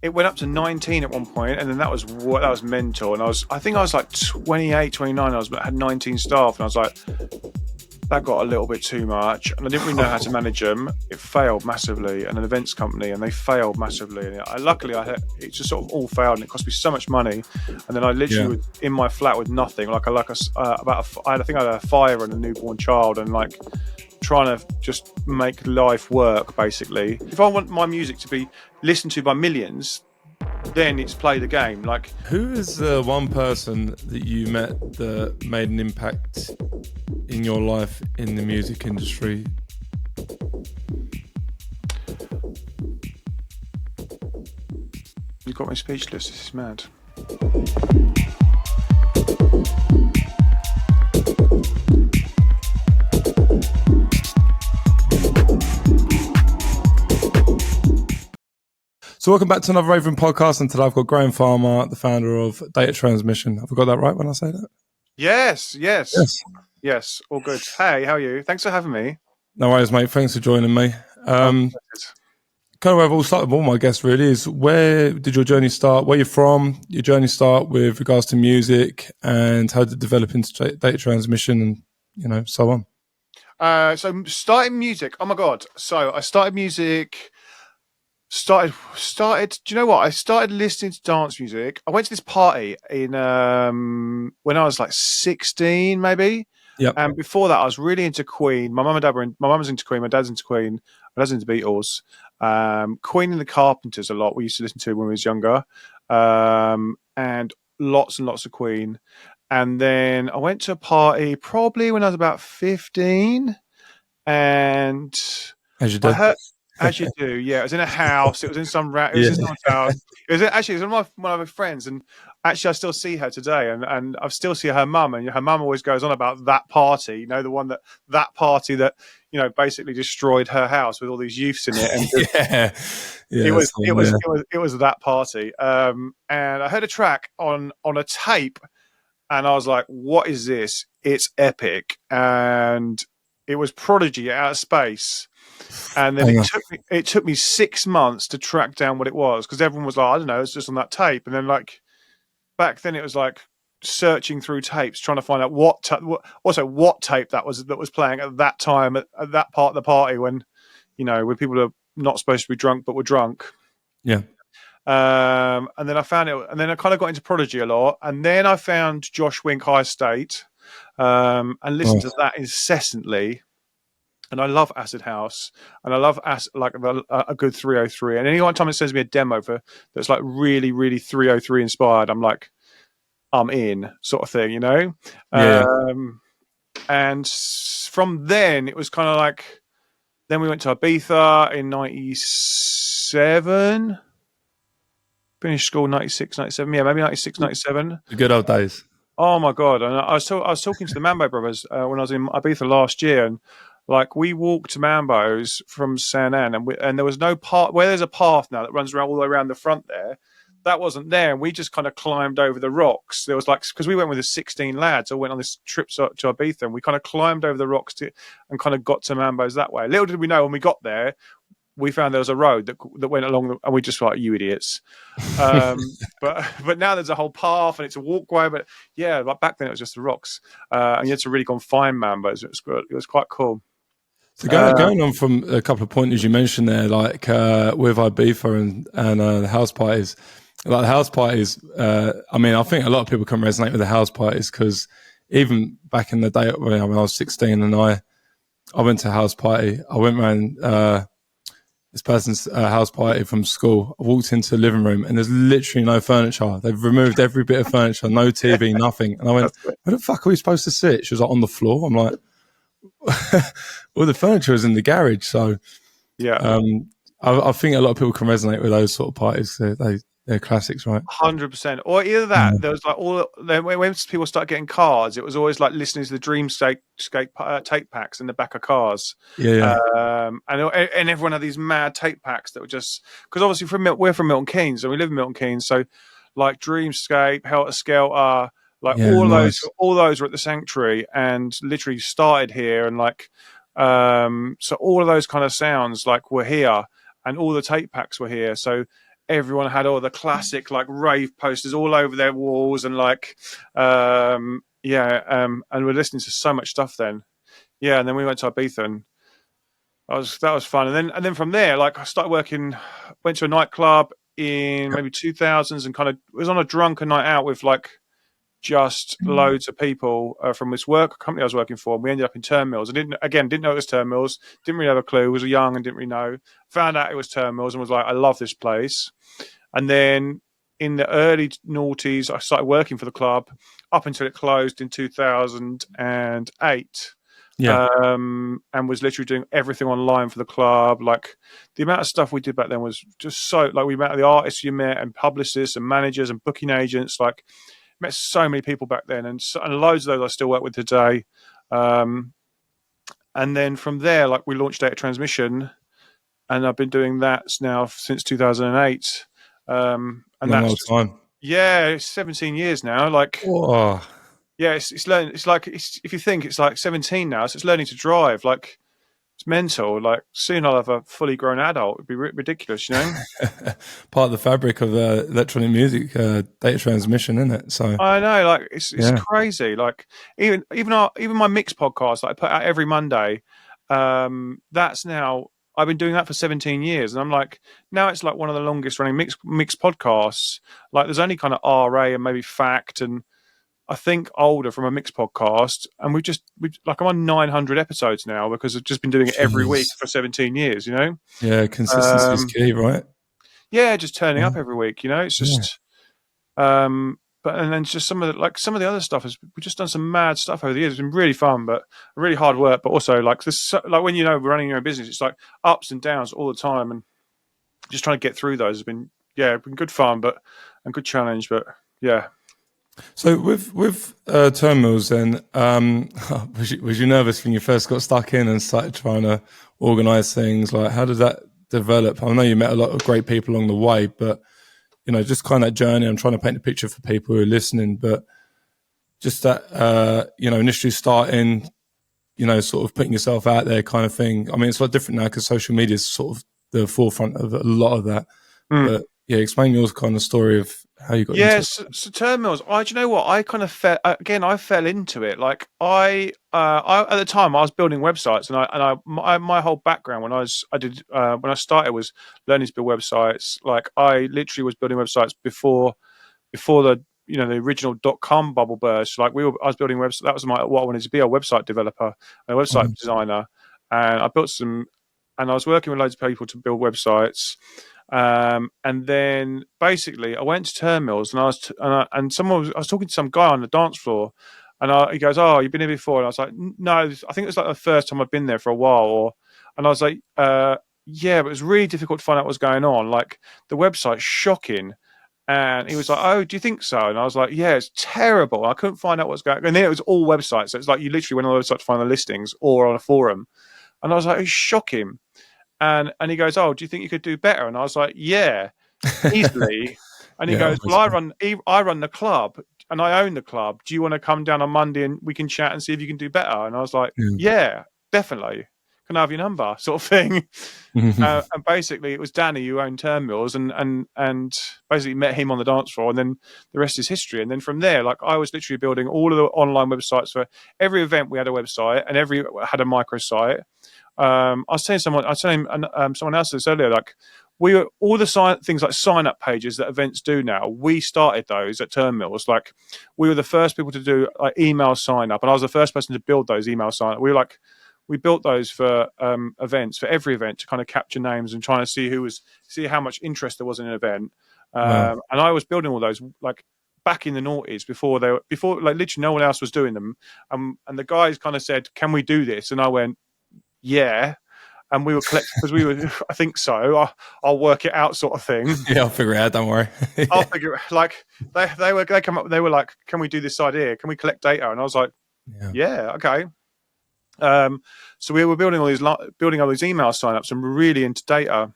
it went up to 19 at one point, and then that was mental. And I think I was like 28, 29. I had 19 staff, and I was like, that got a little bit too much, and I didn't really know how to manage them. It failed massively, and an events company, and they failed massively. And it just sort of all failed, and it cost me so much money. And then I literally was in my flat with nothing. I think I had a fire and a newborn child, and like trying to just make life work. Basically, if I want my music to be listened to by millions, then it's play the game. Like, who is the one person that you met that made an impact in your life in the music industry? You got me speechless. This is mad. So welcome back to another Raving podcast, and today I've got Grahame Farmer, the founder of Data Transmission. Have I got that right when I say that? Yes, all good. Hey, how are you? Thanks for having me. No worries, mate. Thanks for joining me. Kind of where I've all started with all my guests really is, where did your journey start? Where you're from? Your journey start with regards to music, and how did it develop into data transmission, and so on. So starting music. Oh my god! So I started music. Started. Do you know what? I started listening to dance music. I went to this party in when I was like 16, maybe. Yep. And before that, I was really into Queen. My mum was into Queen. My dad's into Queen. My dad's into Beatles. Queen and the Carpenters a lot. We used to listen to when we was younger, and lots of Queen. And then I went to a party probably when I was about 15, and As you do. As you do, yeah. It was in a house. It was in some it was in someone's house. It was one of my friends, and actually I still see her today, and I still see her mum, and her mum always goes on about that party, the one that party that basically destroyed her house with all these youths in it, and it was that party. And I heard a track on a tape, and I was like, "What is this? It's epic!" And it was Prodigy, Out of Space. And then it took me 6 months to track down what it was, because everyone was like, I don't know, it's just on that tape. And then like back then it was like searching through tapes, trying to find out what tape that was playing at that time, at that part of the party when people are not supposed to be drunk but were drunk. Yeah. And then I found it, and then I kind of got into Prodigy a lot, and then I found Josh Wink High State, and listened to that incessantly. And I love acid house, and I love a good 303. And any one time it sends me a demo that's like really, really 303 inspired, I'm like, I'm in, sort of thing, Yeah. And from then it was kind of like, then we went to Ibiza in 97, finished school 96, 97, yeah, maybe 96, 97. The good old days. Oh my god! And I was talking to the Mambo brothers when I was in Ibiza last year, and like we walked to Mambo's from San Ann, and there was no path where there's a path now that runs around all the way around the front there. That wasn't there, and we just kind of climbed over the rocks. There was because we went with the 16 lads, I went on this trip to Ibiza, and we kind of climbed over the rocks and kind of got to Mambo's that way. Little did we know when we got there, we found there was a road that went along, and we just thought, you idiots. But now there's a whole path and it's a walkway. But yeah, like back then it was just the rocks, and you had to really go and find Mambo's. It was quite cool. So going on from a couple of pointers you mentioned there, like with Ibiza and the house parties, like the house parties. I think a lot of people can resonate with the house parties, because even back in the day when I was 16 and I went to a house party, I went around this person's house party from school. I walked into the living room and there's literally no furniture. They've removed every bit of furniture, no TV, nothing. And I went, where the fuck are we supposed to sit? She was like, on the floor. I'm like, well, the furniture is in the garage. So yeah, I think a lot of people can resonate with those sort of parties. They're classics, right? 100%. Or either that, there was like when people start getting cars, it was always like listening to the Dreamscape tape packs in the back of cars. Yeah. And everyone had these mad tape packs that were just, because obviously we're from Milton Keynes, and we live in Milton Keynes, so like Dreamscape, Helter Skelter, like all those were at the Sanctuary and literally started here, and like so all of those kind of sounds like were here, and all the tape packs were here. So everyone had all the classic like rave posters all over their walls, and like and we're listening to so much stuff then. Yeah, and then we went to Ibiza, and that was fun. And then from there, like I started working, went to a nightclub in maybe 2000s, and kind of was on a drunken night out with like just loads of people from this work company I was working for. And we ended up in Turnmills. I didn't know it was Turnmills. Didn't really have a clue. Was young and didn't really know. Found out it was Turnmills and was like, I love this place. And then in the early noughties, I started working for the club up until it closed in 2008. Yeah. And was literally doing everything online for the club. Like the amount of stuff we did back then was just so, like, we met the artists you met and publicists and managers and booking agents. Like, met so many people back then, and loads of those I still work with today. And then from there, like, we launched Data Transmission, and I've been doing that now since 2008. And that's time. Yeah, it's 17 years now. Like, whoa. Yeah, it's learning. It's like, if you think it's like 17 now, so it's learning to drive. Like, it's mental. Like, soon I'll have a fully grown adult. It'd be ridiculous, you know. Part of the fabric of electronic music, data transmission, isn't it? So I know, like, it's crazy. Like, even my mix podcast that I put out every Monday, that's now, I've been doing that for 17 years, and I'm like, now it's like one of the longest running mix podcasts. Like, there's only kind of RA and maybe Fact, and I think older from a mix podcast, and we like, I'm on 900 episodes now because I've just been doing it every week for 17 years, you know? Yeah, consistency is key, right? Yeah, just turning up every week, you know? It's just, and then just some of the other stuff is, we've just done some mad stuff over the years. It's been really fun, but really hard work, but also like this, like when, running your own business, it's like ups and downs all the time, and just trying to get through those has been good fun, and good challenge, but yeah. So with Turnmills, then, was you nervous when you first got stuck in and started trying to organise things? Like, how did that develop? I know you met a lot of great people along the way, but just kind of that journey. I'm trying to paint a picture for people who are listening, but just that initially starting, sort of putting yourself out there, kind of thing. I mean, it's a lot different now because social media is sort of the forefront of a lot of that. But yeah, explain your kind of story of how you got into it. So Turnmills, do you know what? I kind of I fell into it. Like, I at the time I was building websites, and my whole background when I started was learning to build websites. Like, I literally was building websites before the the original .com bubble burst. Like, I was building websites. That was what I wanted to be, a website developer, a website designer, and I built some. And I was working with loads of people to build websites. And then basically I went to Turnmills, and I was talking to some guy on the dance floor, and he goes, "Oh, you've been here before?" And I was like, "No, I think it was like the first time I've been there for a while." And I was like, "Yeah, but it was really difficult to find out what's going on. Like, the website's shocking." And he was like, "Oh, do you think so?" And I was like, "Yeah, it's terrible. I couldn't find out what's going on." And then it was all websites. So it's like you literally went on the website to find the listings or on a forum. And I was like, "It's shocking." And he goes, "Oh, do you think you could do better?" And I was like, "Yeah, easily." And he goes, "Well, I run the club and I own the club. Do you want to come down on Monday and we can chat and see if you can do better?" And I was like, "Yeah, definitely. Can I have your number?" sort of thing. And basically, it was Danny who owned Turnmills, and basically met him on the dance floor, and then the rest is history. And then from there, like, I was literally building all of the online websites for every event. We had a website, and every had a microsite. I was telling someone else this earlier, like, all the things like sign up pages that events do now, we started those at Turnmills. Like, we were the first people to do like email sign up, and I was the first person to build those email sign up. We built those for events, for every event, to kind of capture names and trying to see how much interest there was in an event. And I was building all those like back in the noughties before like literally no one else was doing them. And the guys kind of said, "Can we do this?" And I went, "Yeah." And we were collecting because we were, "I think so. I'll work it out," sort of thing. Yeah, I'll figure it out. Don't worry. I'll figure it. Like, they were like, "Can we do this idea? Can we collect data?" And I was like, "Yeah, okay." So we were building all these email signups, and we're really into data.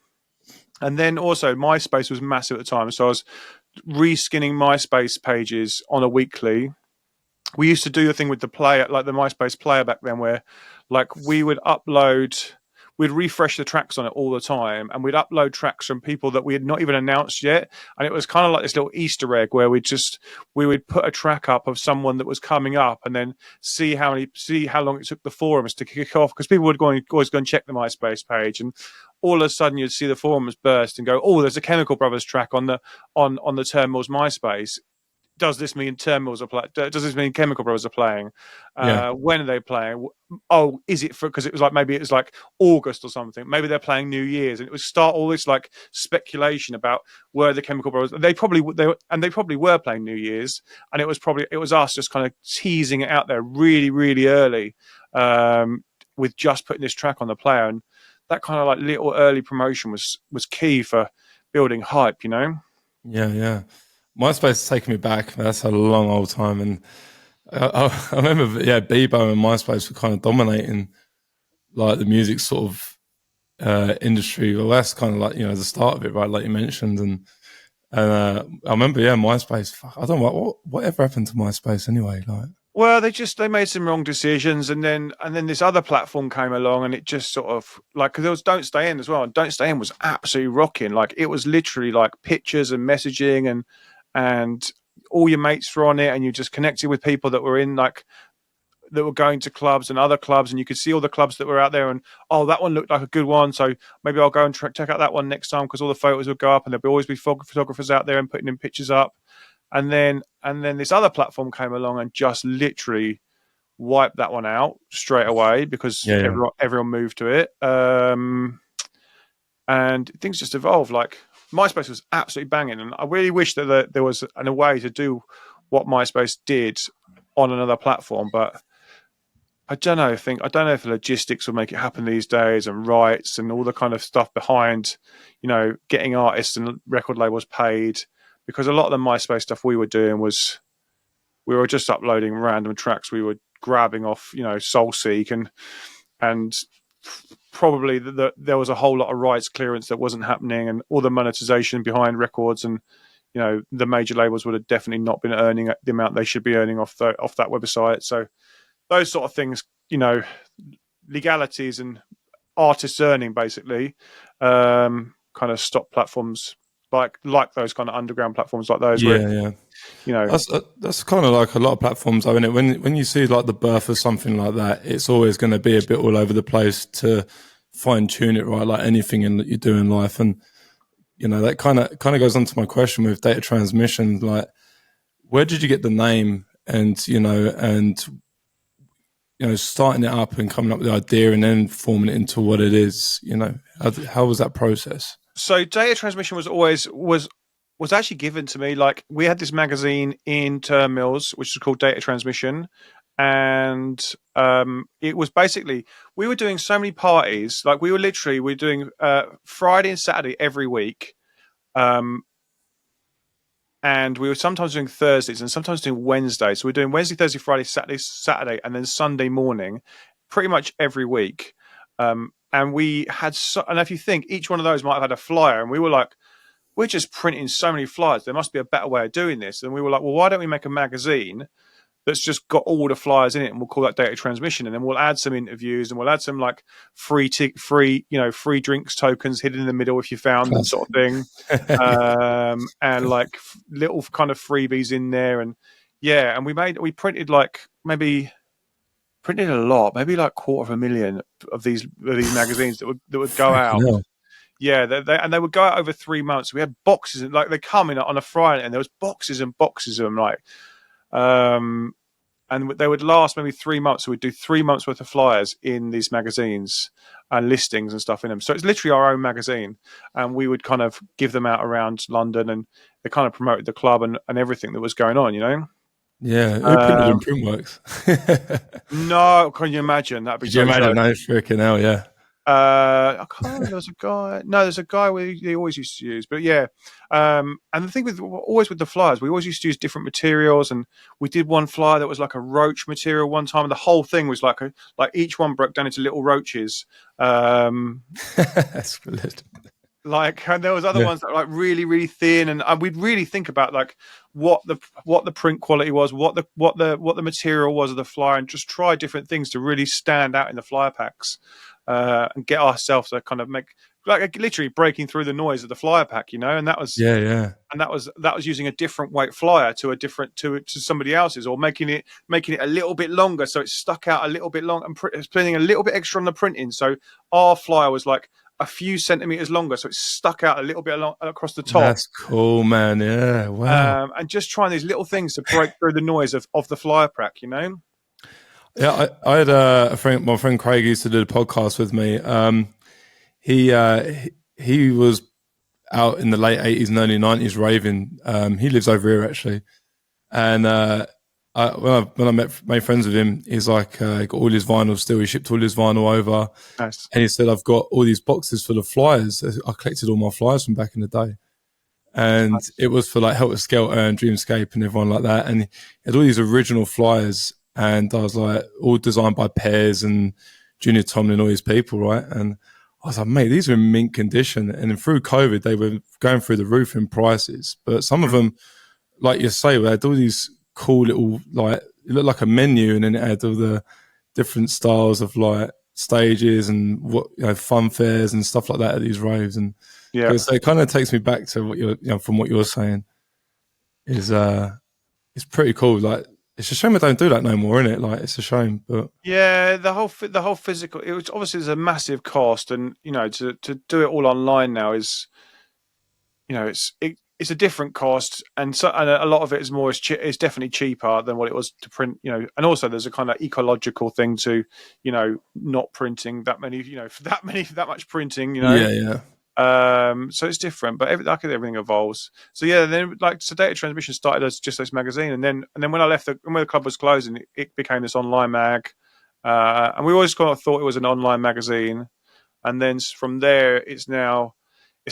And then also MySpace was massive at the time, so I was reskinning MySpace pages on a weekly. We used to do a thing with the player, like the MySpace player back then, where like we would we'd refresh the tracks on it all the time, and we'd upload tracks from people that we had not even announced yet. And it was kind of like this little Easter egg where we would put a track up of someone that was coming up, and then see how long it took the forums to kick off, because people would always go and check the MySpace page, and all of a sudden you'd see the forums burst and go, oh, there's a Chemical Brothers track on the Turnmills MySpace. Does this mean Turnmills are playing? Does this mean Chemical Brothers are playing? When are they playing? Oh, is it because it was like, maybe it was like August or something? Maybe they're playing New Year's, and it would start all this like speculation about where the Chemical Brothers. They probably were playing New Year's, and it was us just kind of teasing it out there really, really early, with just putting this track on the player, and that kind of like little early promotion was key for building hype, you know? Yeah. MySpace has taken me back. That's a long old time. And I remember, Bebo and MySpace were kind of dominating like the music sort of industry. Well, that's kind of like, the start of it, right? Like you mentioned. And I remember, MySpace, I don't know whatever happened to MySpace anyway. Like, well, they made some wrong decisions, and then this other platform came along, and it just sort of like, because there was Don't Stay In as well, and Don't Stay In was absolutely rocking. Like, it was literally like pictures and messaging, and all your mates were on it, and you just connected with people that were going to clubs and other clubs, and you could see all the clubs that were out there, and that one looked like a good one, so maybe I'll go and check out that one next time, because all the photos would go up, and there'd always be photographers out there and putting in pictures up. And then this other platform came along and just literally wiped that one out straight away, because everyone moved to it, and things just evolved. Like, MySpace was absolutely banging, and I really wish that there was a way to do what MySpace did on another platform, but I don't know. I don't know if the logistics will make it happen these days, and rights and all the kind of stuff behind, getting artists and record labels paid, because a lot of the MySpace stuff we were doing was we were just uploading random tracks we were grabbing off, Soulseek, and probably there was a whole lot of rights clearance that wasn't happening, and all the monetization behind records, and the major labels would have definitely not been earning the amount they should be earning off that website. So those sort of things, legalities and artists earning, basically, kind of stop platforms like those kind of underground platforms like those. That's kind of like a lot of platforms, though, isn't it? When you see like the birth of something like that, it's always going to be a bit all over the place to fine tune it right, like anything that you do in life. And that kind of goes on to my question with data transmission. Like, where did you get the name, and starting it up and coming up with the idea and then forming it into what it is? How was that process? So data transmission was actually given to me. Like, we had this magazine in Turnmills, which is called Data Transmission, and it was basically, we were doing so many parties. Like, we were doing Friday and Saturday every week, and we were sometimes doing Thursdays and sometimes doing Wednesdays. So we're doing Wednesday, Thursday, Friday, Saturday, and then Sunday morning, pretty much every week. And we had, and if you think, each one of those might have had a flyer, and we were like, we're just printing so many flyers. There must be a better way of doing this. And we were like, well, why don't we make a magazine that's just got all the flyers in it, and we'll call that Data Transmission, and then we'll add some interviews, and we'll add some like free drinks tokens hidden in the middle if you found them, sort of thing, and like little kind of freebies in there, and we printed a lot, maybe like 250,000 of these magazines that would go out. Yeah, they would go out over 3 months. We had boxes, and like they come in on a Friday, and there was boxes and boxes of them, like, and they would last maybe 3 months. So we'd do 3 months worth of flyers in these magazines and listings and stuff in them. So it's literally our own magazine, and we would kind of give them out around London, and they kind of promoted the club and everything that was going on, Yeah, who printed in Printworks? No, can you imagine? That'd be. Could you imagine? No, freaking hell, yeah. I can't remember. There was a guy. No, there's a guy he always used to use. But yeah, and the thing with the flyers, we always used to use different materials, and we did one flyer that was like a roach material one time, and the whole thing was like each one broke down into little roaches. That's brilliant. Like, and there was other ones that were like really, really thin, and we'd really think about like what the print quality was, what the material was of the flyer, and just try different things to really stand out in the flyer packs. and get ourselves to kind of make like literally breaking through the noise of the flyer pack, and that was that was using a different weight flyer to a different to somebody else's, or making it a little bit longer so it stuck out a little bit long, and spending a little bit extra on the printing. So our flyer was like a few centimeters longer, so it stuck out a little bit across the top. That's cool, man. Yeah, wow. And just trying these little things to break through the noise of the flyer pack, Yeah, I had a friend. My friend Craig used to do the podcast with me. He was out in the late 80s and early 90s raving. He lives over here actually, and when I made friends with him, he's like, he got all his vinyl still. He shipped all his vinyl over. Nice. And he said, I've got all these boxes full of flyers. I collected all my flyers from back in the day. And nice. It was for like Helter Skelter and Dreamscape and everyone like that. And he had all these original flyers. And I was like, all designed by Pears and Junior Tomlin, all these people, right? And I was like, mate, these are in mint condition. And then through COVID, they were going through the roof in prices. But some of them, like you say, they had all these cool little, like, it looked like a menu, and then it had all the different styles of like stages and what, fun fairs and stuff like that at these raves. And so it kind of takes me back to what you're, from what you're saying is, it's pretty cool. Like, it's a shame I don't do that no more, isn't it? Like, it's a shame, but yeah, the whole physical. It was obviously there's a massive cost, and to do it all online now is, it's a different cost, and a lot of it is it's definitely cheaper than what it was to print. And also there's a kind of ecological thing to, not printing that many, that much printing. Yeah. So it's different, but everything evolves. So yeah, then Data Transmission started as just this magazine, and then when I left, when the club was closing, it became this online mag, and we always kind of thought it was an online magazine, and then from there it's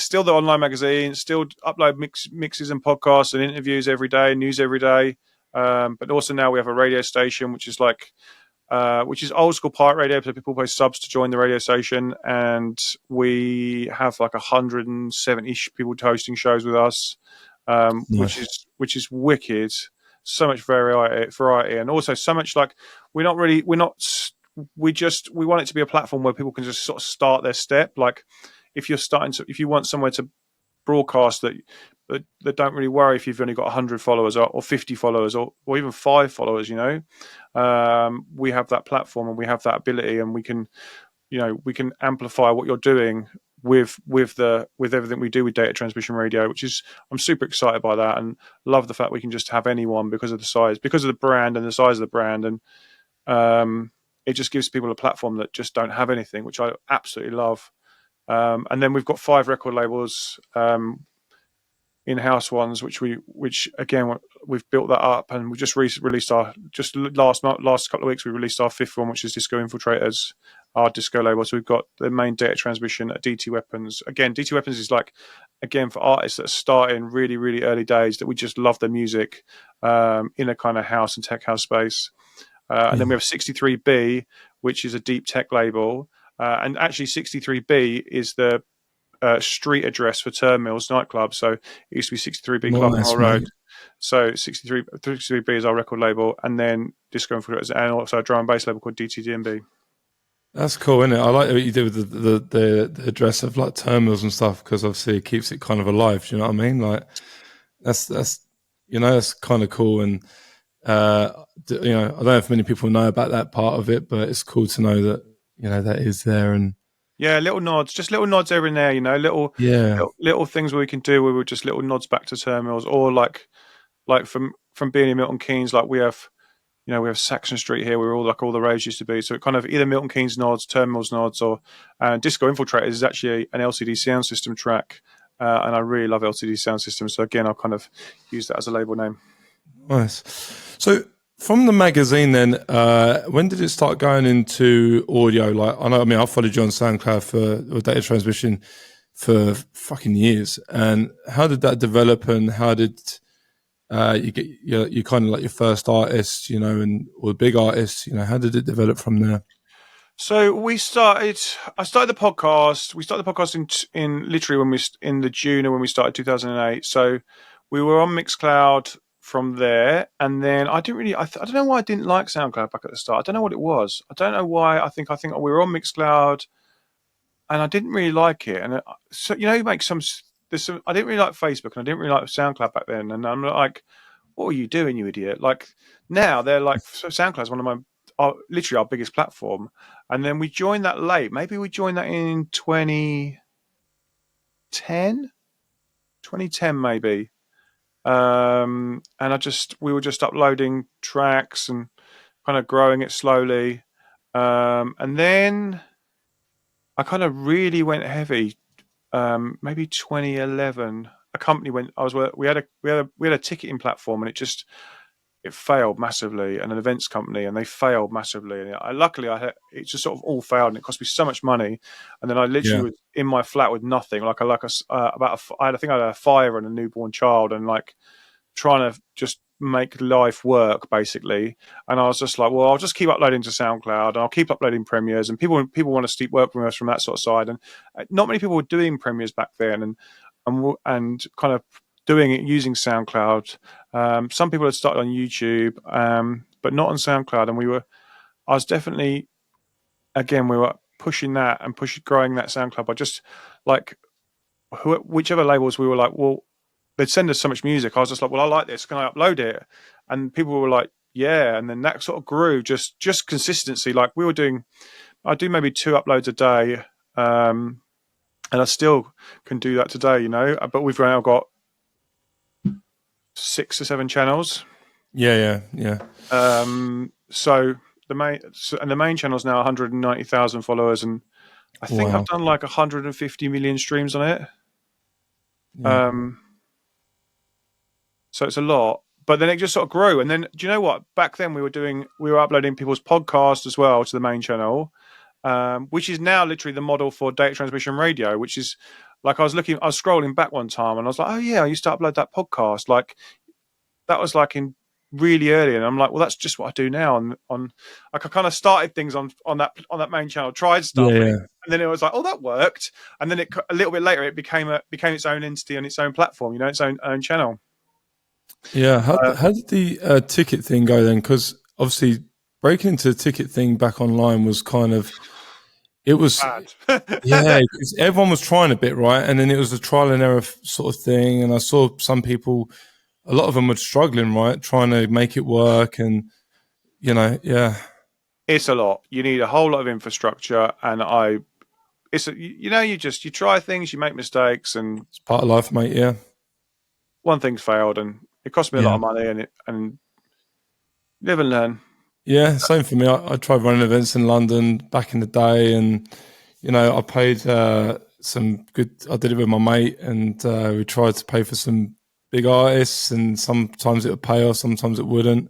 still the online magazine, still upload mixes and podcasts and interviews every day, news every day, but also now we have a radio station, which is old school pirate radio, so people pay subs to join the radio station, and we have like 170 people hosting shows with us, nice. which is wicked. So much variety, and also so much we want it to be a platform where people can just sort of start their step. Like if you want somewhere to broadcast that don't really worry if you've only got 100 followers or 50 followers or even 5 followers, we have that platform and we have that ability, and we can amplify what you're doing with everything we do with Data Transmission Radio, which is, I'm super excited by that, and love the fact we can just have anyone because of the brand and the size of the brand, and it just gives people a platform that just don't have anything, which I absolutely love. And then we've got 5 record labels, in-house ones, which again we've built that up, and we just released last couple of weeks we released our 5th one, which is Disco Infiltrators, our disco label. So we've got the main Data Transmission at DT Weapons. Again, DT Weapons is for artists that are starting really, really early days, that we just love their music, in a kind of house and tech house space. And then we have 63B, which is a deep tech label. And actually 63B is the street address for Turnmills nightclub. So it used to be 63B Club on Hall Road. So 63B is our record label, and then Disco Infiltrators, and also a drum and bass label called DTDMB. That's cool, isn't it? I like what you did with the address of like Turnmills and stuff, because obviously it keeps it kind of alive. Do you know what I mean? Like that's kind of cool, and I don't know if many people know about that part of it, but it's cool to know that that is there. And yeah, little nods every now, little things we can do where we're just little nods back to Turnmills, or like from being in Milton Keynes, like we have Saxon Street here, where all the roads used to be. So it kind of either Milton Keynes nods, Turnmills nods, or Disco Infiltrators is actually an LCD sound system track, and I really love LCD sound systems. So again, I'll kind of use that as a label name. Nice. So from the magazine, then, when did it start going into audio? Like, I followed you on SoundCloud for Data Transmission for fucking years. And how did that develop? And how did you get you kind of like your first artist, or big artist? How did it develop from there? So I started the podcast. We started the podcast in literally in the June when we started 2008. So we were on Mixcloud from there, and then I don't know why I didn't like SoundCloud back at the start. I don't know what it was. I don't know why. I think we were on Mixcloud, I didn't really like it. And so you make there's some. I didn't really like Facebook, and I didn't really like SoundCloud back then. And I'm like, what are you doing, you idiot? Like now they're like, so SoundCloud's one of literally our biggest platform. And then we joined that late. Maybe we joined that in 2010 maybe. And we were just uploading tracks and kind of growing it slowly. And then I kind of really went heavy. Maybe 2011. A company went. We had a ticketing platform, and it failed massively, and an events company, and they failed massively. And it just sort of all failed, and it cost me so much money. And then I literally was in my flat with nothing. I think I had a fire and a newborn child, and like trying to just make life work basically. And I was just like, well, I'll just keep uploading to SoundCloud, and I'll keep uploading premieres, and people want to keep working with us from that sort of side. And not many people were doing premieres back then, and kind of doing it using SoundCloud. Some people had started on YouTube, but not on SoundCloud. And I was definitely, again, we were pushing that and growing that SoundCloud by just like whichever labels we were like, well, they'd send us so much music. I was just like, well, I like this. Can I upload it? And people were like, yeah. And then that sort of grew, just consistency. Like I do maybe 2 uploads a day. And I still can do that today, but we've now got 6 or 7 channels. Yeah. So the main channel is now 190,000 followers, and I think I've done like 150 million streams on it. Yeah. So it's a lot, but then it just sort of grew. And then, do you know what? Back then we were uploading people's podcasts as well to the main channel, which is now literally the model for data transmission radio, which is like I was scrolling back one time and I was like, oh yeah, I used to upload that podcast. Like that was like in really early, and I'm like, well, that's just what I do now. On like I kind of started things on that main channel, tried stuff, and then it was like, oh, that worked. And then a little bit later, it became its own entity and its own platform, its own channel. Yeah, how did the ticket thing go then? Because obviously breaking into the ticket thing back online was kind of, it was bad. Yeah, because everyone was trying a bit, right? And then it was a trial and error sort of thing. And I saw some people, a lot of them were struggling, right, trying to make it work, and it's a lot. You need a whole lot of infrastructure, and you try things, you make mistakes, and it's part of life, mate. Yeah, one thing's failed, and it cost me a lot of money, and live and learn. Yeah, same for me. I tried running events in London back in the day, and I paid some good. I did it with my mate, and we tried to pay for some big artists, and sometimes it would pay off, sometimes it wouldn't.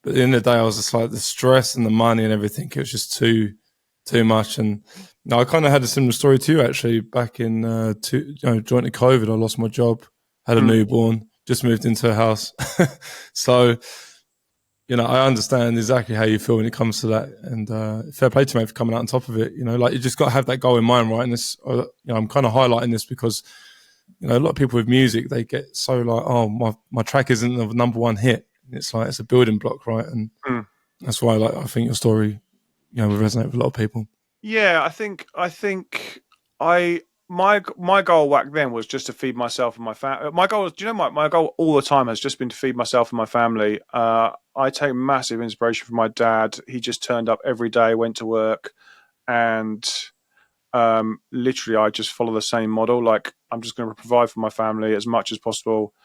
But at the end of the day, I was just like, the stress and the money and everything, it was just too much. And I kind of had a similar story to you, actually. Back in joint to COVID, I lost my job, had a newborn, just moved into a house. So, I understand exactly how you feel when it comes to that. And fair play to me for coming out on top of it. Like, you just got to have that goal in mind, right? And this, I'm kind of highlighting this because, a lot of people with music, they get so like, oh, my track isn't the number one hit. It's like, it's a building block, right? And that's why, I think your story, will resonate with a lot of people. Yeah, I think my goal back then was just to feed myself and my family. My goal, my goal all the time has just been to feed myself and my family. I take massive inspiration from my dad. He just turned up every day, went to work, and literally I just follow the same model. Like, I'm just going to provide for my family as much as possible,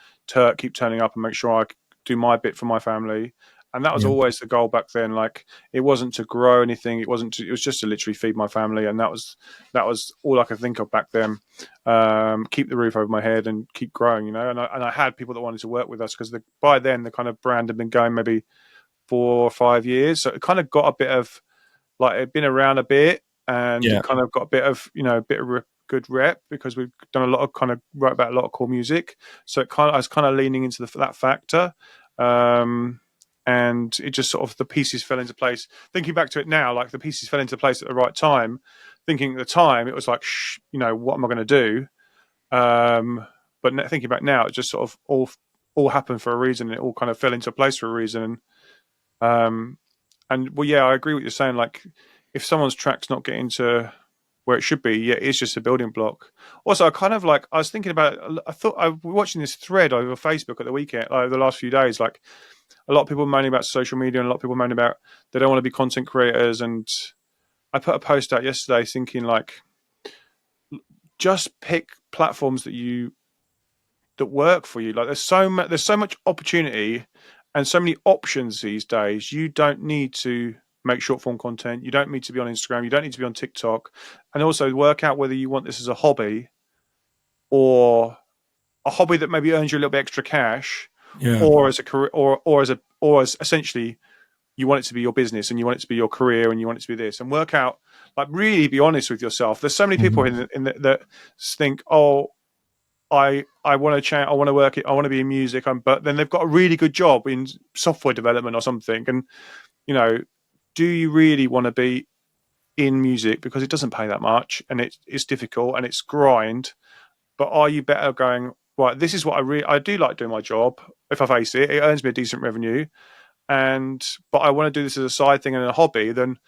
keep turning up and make sure I do my bit for my family. And that was always the goal back then. Like, it wasn't to grow anything. It was just to literally feed my family. And that was all I could think of back then. Keep the roof over my head and keep growing, and I had people that wanted to work with us, because by then the kind of brand had been going maybe 4 or 5 years. So it kind of got a bit of, like, it'd been around a bit, and it kind of got a bit of, good rep, because we've done a lot of wrote about a lot of cool music. So I was kind of leaning into that factor. And it just sort of, the pieces fell into place. Thinking back to it now, like, the pieces fell into place at the right time. Thinking at the time, it was like, what am I going to do? But thinking back now, it just sort of all happened for a reason. It all kind of fell into place for a reason. And well, yeah, I agree with what you're saying. Like, if someone's track's not getting to where it should be, yeah, it's just a building block. Also, I was thinking about, I thought I was watching this thread over Facebook at the weekend, over the last few days, like a lot of people moaning about social media and a lot of people moaning about they don't want to be content creators. And I put a post out yesterday thinking like, just pick platforms that work for you. Like there's so much opportunity and so many options these days. You don't need to make short form content. You don't need to be on Instagram. You don't need to be on TikTok. And also work out whether you want this as a hobby or a hobby that maybe earns you a little bit extra cash, or as a career, or as essentially you want it to be your business and you want it to be your career and you want it to be this, and work out, like, really be honest with yourself. There's so many people that think, oh, I want to change, I want to work it, I want to be in music, but then they've got a really good job in software development or something. And do you really want to be in music? Because it doesn't pay that much and it's difficult and it's grind. But are you better going, right, this is what I do like doing my job. If I face it, it earns me a decent revenue, but I want to do this as a side thing and a hobby. Then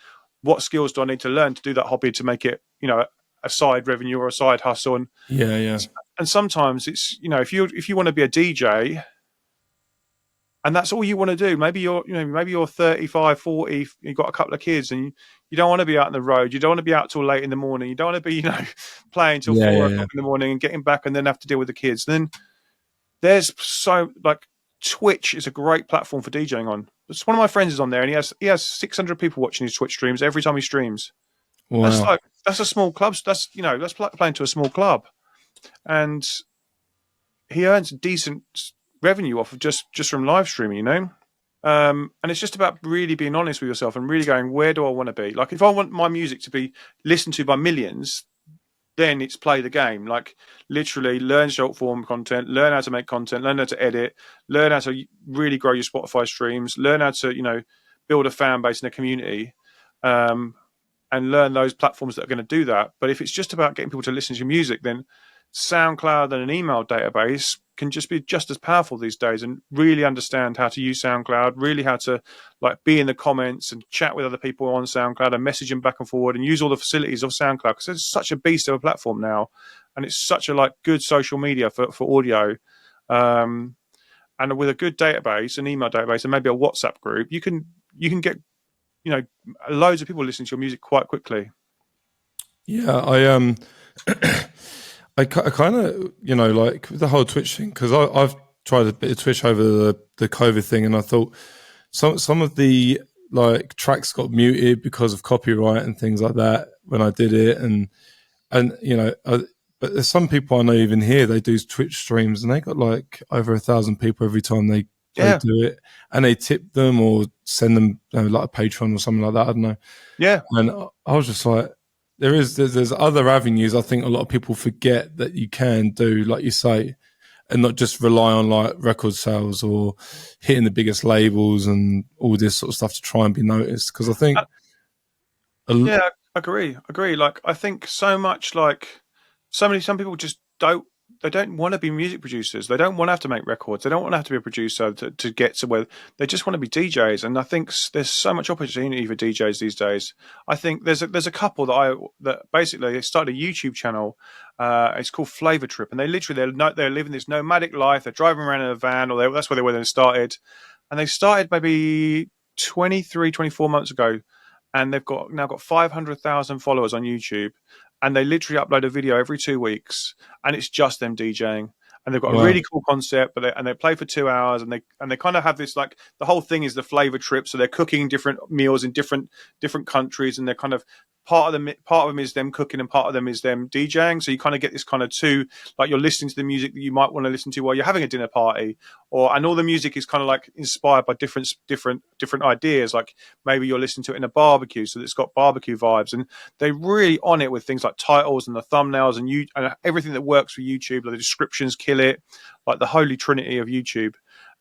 what skills do I need to learn to do that hobby to make it, a side revenue or a side hustle? And and sometimes it's, if you want to be a DJ and that's all you want to do, maybe you're 35, 40, you've got a couple of kids and you don't want to be out on the road. You don't want to be out till late in the morning. You don't want to be, playing till 4 o'clock in the morning and getting back and then have to deal with the kids. Then there's Twitch is a great platform for DJing on. It's one of my friends is on there and he has 600 people watching his Twitch streams every time he streams. Wow. That's a small club. That's playing to a small club. And he earns decent revenue off of just from live streaming, and it's just about really being honest with yourself and really going, where do I want to be? Like, if I want my music to be listened to by millions, then it's play the game. Like, literally learn short form content, learn how to make content, learn how to edit, learn how to really grow your Spotify streams, learn how to build a fan base and a community, and learn those platforms that are going to do that. But if it's just about getting people to listen to your music, then SoundCloud and an email database can just be just as powerful these days. And really understand how to use SoundCloud, really how to be in the comments and chat with other people on SoundCloud and message them back and forward and use all the facilities of SoundCloud, because it's such a beast of a platform now, and it's such a good social media for audio. And with a good database, an email database, and maybe a WhatsApp group, you can get loads of people listening to your music quite quickly. Yeah, I kind of, with the whole Twitch thing, because I've tried a bit of Twitch over the COVID thing, and I thought some of the tracks got muted because of copyright and things like that when I did it, and but there's some people I know even here, they do Twitch streams and they got over 1,000 people every time they do it, and they tip them or send them a Patreon or something like that. I don't know. Yeah, and I was just like, there's other avenues I think a lot of people forget that you can do, like you say, and not just rely on record sales or hitting the biggest labels and all this sort of stuff to try and be noticed. Because I think, I agree. I think so much some people just don't want to be music producers. They don't want to have to make records. They don't want to have to be a producer to get to where they just want to be DJs. And I think there's so much opportunity for DJs these days. I think there's a couple that basically started a YouTube channel. It's called Flavor Trip, and they're living this nomadic life. They're driving around in a van, or that's where they were then started. And they started maybe 23, 24 months ago, and they've now got 500,000 followers on YouTube. And they literally upload a video every 2 weeks, and it's just them DJing. And they've got a really cool concept, they play for 2 hours, and they kind of have this the whole thing is the flavor trip. So they're cooking different meals in different countries, and they're kind of part of them is them cooking, and part of them is them DJing. So you kind of get this kind of two, you're listening to the music that you might want to listen to while you're having a dinner party, and all the music is kind of inspired by different ideas. Like maybe you're listening to it in a barbecue, so it's got barbecue vibes, and they're really on it with things like titles and the thumbnails and everything that works for YouTube. The descriptions kill it, the holy trinity of YouTube.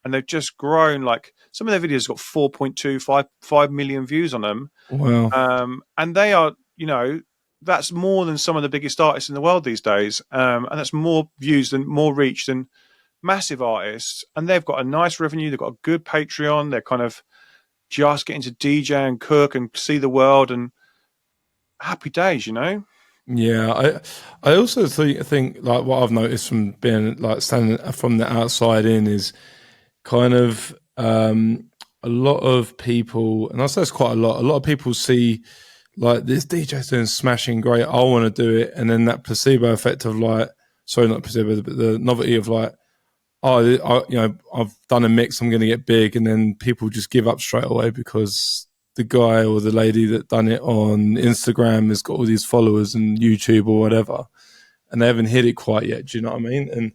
And they've just grown. Some of their videos got 4.25 million views on them. Wow. And they are, that's more than some of the biggest artists in the world these days. And that's more views and more reach than massive artists. And they've got a nice revenue. They've got a good Patreon. They're kind of just getting to DJ and cook and see the world, and happy days, Yeah, I also think like what I've noticed from being like standing from the outside in is kind of a lot of people, and I say it's quite a lot. A lot of people see like this DJ's doing smashing great. I want to do it, and then that placebo effect of like, sorry, not placebo, but the novelty of like, I've done a mix, I'm going to get big, and then people just give up straight away because the guy or the lady that done it on Instagram has got all these followers and YouTube or whatever, and they haven't hit it quite yet. Do you know what I mean? And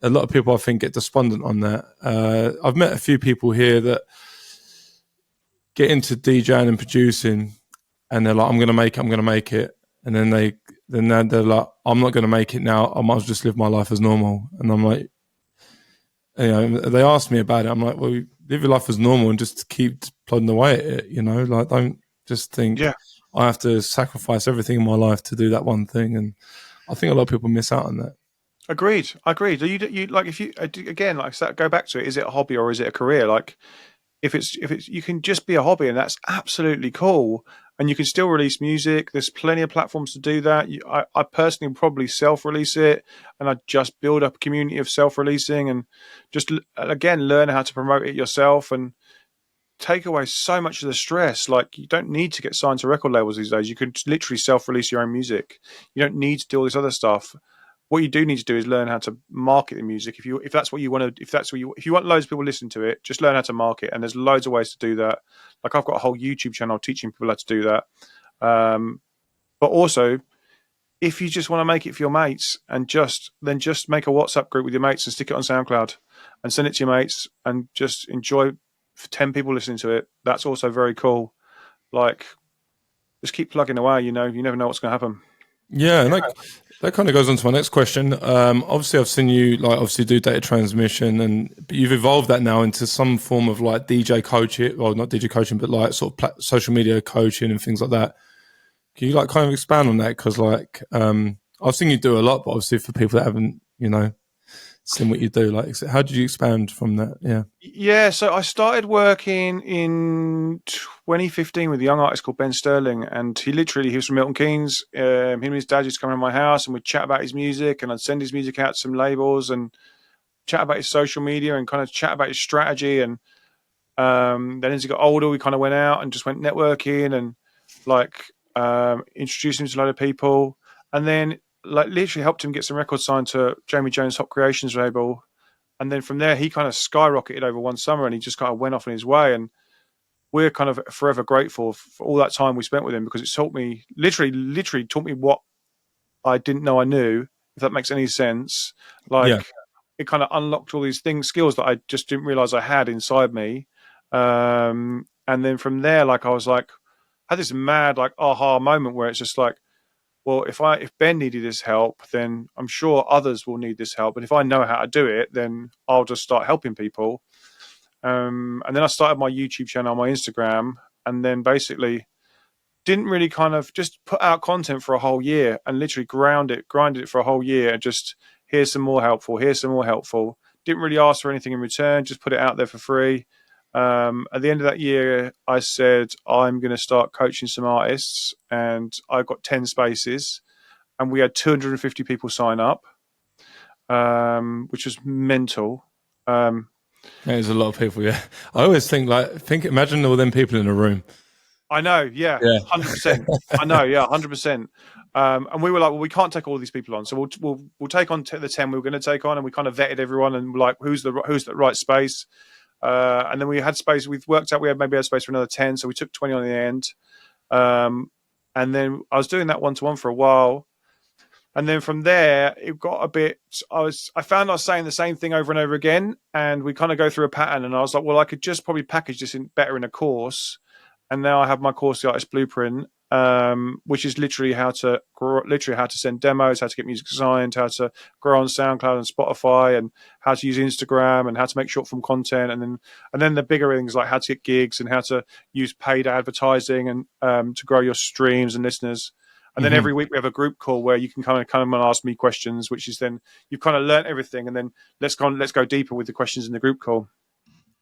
a lot of people, I think, get despondent on that. I've met a few people here that get into DJing and producing, and they're like, "I'm going to make it," and then they're like, "I'm not going to make it now. I might as well just live my life as normal." And I'm like, they asked me about it. I'm like, well, live your life as normal and just keep plodding away at it. Like don't just think I have to sacrifice everything in my life to do that one thing. And I think a lot of people miss out on that. Agreed. You like if you again like go back to it. Is it a hobby or is it a career? Like if it's you can just be a hobby and that's absolutely cool. And you can still release music. There's plenty of platforms to do that. I personally probably self-release it, and I just build up a community of self-releasing, and just again learn how to promote it yourself and take away so much of the stress. Like you don't need to get signed to record labels these days. You can literally self-release your own music. You don't need to do all this other stuff. What you do need to do is learn how to market the music. If that's what you want to, if you want loads of people listening to it, just learn how to market. And there's loads of ways to do that. Like I've got a whole YouTube channel teaching people how to do that. But also, if you just want to make it for your mates and just make a WhatsApp group with your mates and stick it on SoundCloud and send it to your mates and just enjoy 10 people listening to it. That's also very cool. Like, just keep plugging away. You never know what's going to happen. Yeah, and that kind of goes on to my next question. Obviously, I've seen you obviously do data transmission, but you've evolved that now into some form of like DJ coaching, well, not DJ coaching, but like sort of social media coaching and things like that. Can you like kind of expand on that? Because like I've seen you do a lot, but obviously for people that haven't, seen what you do, like how did you expand from that? Yeah, so I started working in 2015 with a young artist called Ben Sterling, and he was from Milton Keynes. Him and his dad used to come around my house and we'd chat about his music, and I'd send his music out to some labels and chat about his social media and kind of chat about his strategy. And then as he got older, we kind of went out and just went networking and like introduced him to a lot of people, and then like literally helped him get some records signed to Jamie Jones' Hop Creations label. And then from there, he kind of skyrocketed over one summer, and he just kind of went off on his way. And we're kind of forever grateful for all that time we spent with him, because it taught me, literally taught me what I didn't know I knew, if that makes any sense. Like it kind of unlocked all these skills that I just didn't realize I had inside me. And then from there, like I was like, I had this mad like aha moment where it's just like, well, if Ben needed this help, then I'm sure others will need this help. And if I know how to do it, then I'll just start helping people. And then I started my YouTube channel, my Instagram, and then basically didn't really kind of just put out content for a whole year and literally grinded it for a whole year. And just here's some more helpful. Didn't really ask for anything in return. Just put it out there for free. At the end of that year, I said, I'm going to start coaching some artists, and I got 10 spaces, and we had 250 people sign up, which was mental. There's a lot of people. Yeah. I always think imagine all them people in a room. I know. Yeah. 100%. I know. Yeah. 100%. And we were like, well, we can't take all these people on. So we'll take on the 10 we were going to take on. And we kind of vetted everyone and like, who's the right space. And then we had space. We've worked out we had space for another 10, so we took 20 on the end. And then I was doing that one-to-one for a while, and then from there it got a bit. I found I was saying the same thing over and over again, and we kind of go through a pattern. And I was like, well, I could just probably package this better in a course. And now I have my course, The Artist Blueprint, which is literally how to send demos, how to get music signed, how to grow on SoundCloud and Spotify, and how to use Instagram, and how to make short form content, and then the bigger things like how to get gigs and how to use paid advertising and to grow your streams and listeners. And then every week we have a group call where you can kind of come and ask me questions, which is then you've kind of learnt everything, and then let's go deeper with the questions in the group call.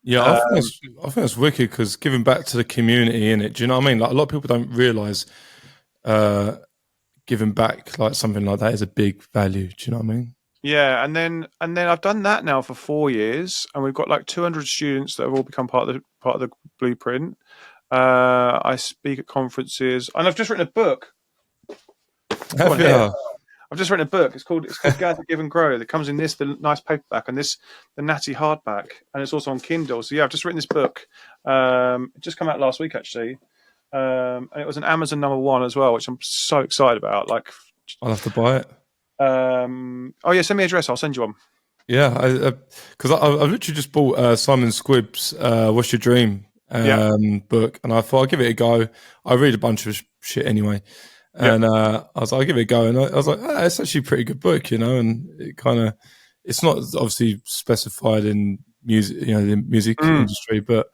Yeah, I think that's wicked, because giving back to the community in it. Do you know what I mean? Like a lot of people don't realize giving back like something like that is a big value. Do you know what I mean? Yeah, and then I've done that now for 4 years, and we've got like 200 students that have all become part of the blueprint. I speak at conferences, and I've just written a book. Go on here. Yeah. I've just written a book. It's called Gather, Give and Grow. That comes in the nice paperback and the natty hardback, and it's also on Kindle. So yeah, I've just written this book. It just came out last week actually, and it was an Amazon #1 as well, which I'm so excited about. Like, I'll have to buy it. oh yeah, send me an address. I'll send you one. Yeah, because I literally just bought Simon Squibb's "What's Your Dream" Yeah, book, and I thought I'd give it a go. I read a bunch of shit anyway, yeah. and I was like, I'll give it a go, and I was like, it's actually a pretty good book, and it's not obviously specified in music, the music industry, but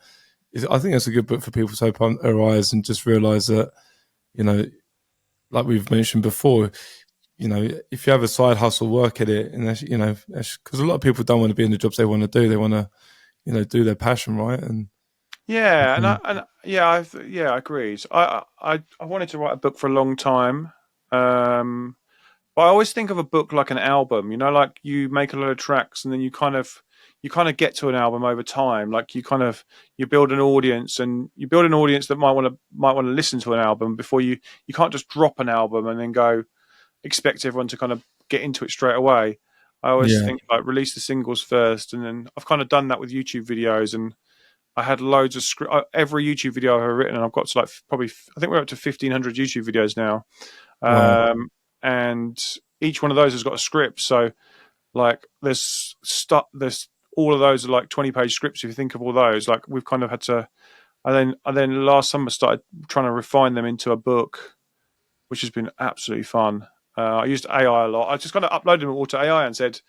I think it's a good book for people to open their eyes and just realise that, like we've mentioned before, if you have a side hustle, work at it, and because a lot of people don't want to be in the jobs they want to do. They want to, do their passion, right? And Yeah, I agreed. I wanted to write a book for a long time, but I always think of a book like an album. Like you make a lot of tracks, and then you kind of get to an album over time. Like you build an audience, and you build an audience that might want to listen to an album before you can't just drop an album and then go expect everyone to kind of get into it straight away. I always think like release the singles first, and then I've kind of done that with YouTube videos, and I had loads of script. Every YouTube video I've ever written, and I've got to like probably I think we're up to 1,500 YouTube videos now, wow, and each one of those has got a script. So like there's all of those are like 20-page scripts. If you think of all those, like we've kind of had to. I then last summer started trying to refine them into a book, which has been absolutely fun. I used AI a lot. I just kind of uploaded them all to AI and said,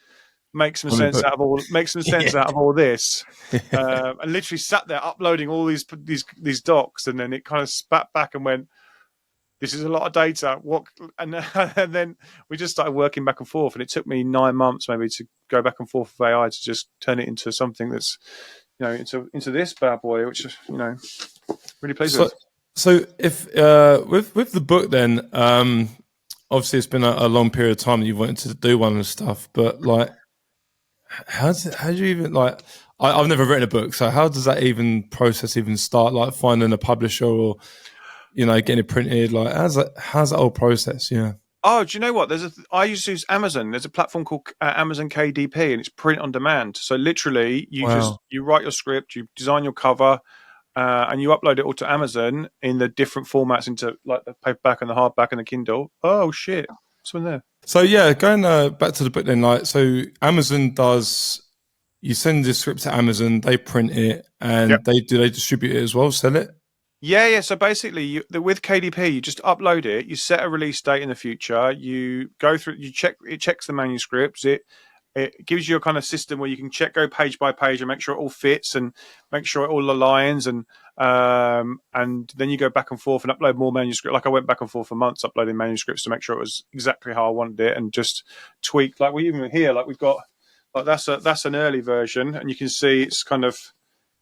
make some sense out of all this, and literally sat there uploading all these docs, and then it kind of spat back and went, "This is a lot of data." And then we just started working back and forth, and it took me 9 months maybe to go back and forth with AI to just turn it into something that's, into this bad boy, which is, really pleased with. So if with the book, then obviously it's been a long period of time that you've wanted to do one and stuff, but like, how do you even like? I've never written a book, so how does that process even start? Like finding a publisher or getting it printed. Like how's that whole process? Yeah. Oh, do you know what? I used to use Amazon. There's a platform called Amazon KDP, and it's print on demand. So literally, you write your script, you design your cover, and you upload it all to Amazon in the different formats into like the paperback and the hardback and the Kindle. Oh shit, something there. So yeah, going back to the book then, like, so Amazon you send the script to Amazon, they print it, and Yep. they distribute it as well, sell it? Yeah. So basically, with KDP, you just upload it. You set a release date in the future. You go through. It checks the manuscripts. It gives you a kind of system where you can go page by page and make sure it all fits and make sure it all aligns, and then you go back and forth and upload more manuscript. Like I went back and forth for months uploading manuscripts to make sure it was exactly how I wanted it, and just tweak. Like we even here, like we've got like that's an early version, and you can see it's kind of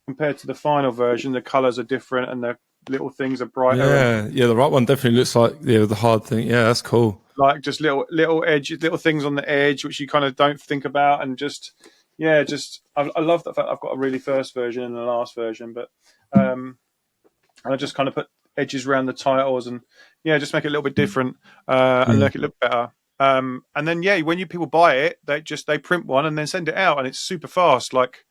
compared to the final version, the colors are different and the little things are brighter. Yeah, the right one definitely looks like the hard thing. Yeah, that's cool. Like just little edges, little things on the edge which you kind of don't think about, and I love the fact I've got a really first version and a last version, but I just kind of put edges around the titles and just make it a little bit different and make it look better. And then when people buy it, they print one and then send it out, and it's super fast. Like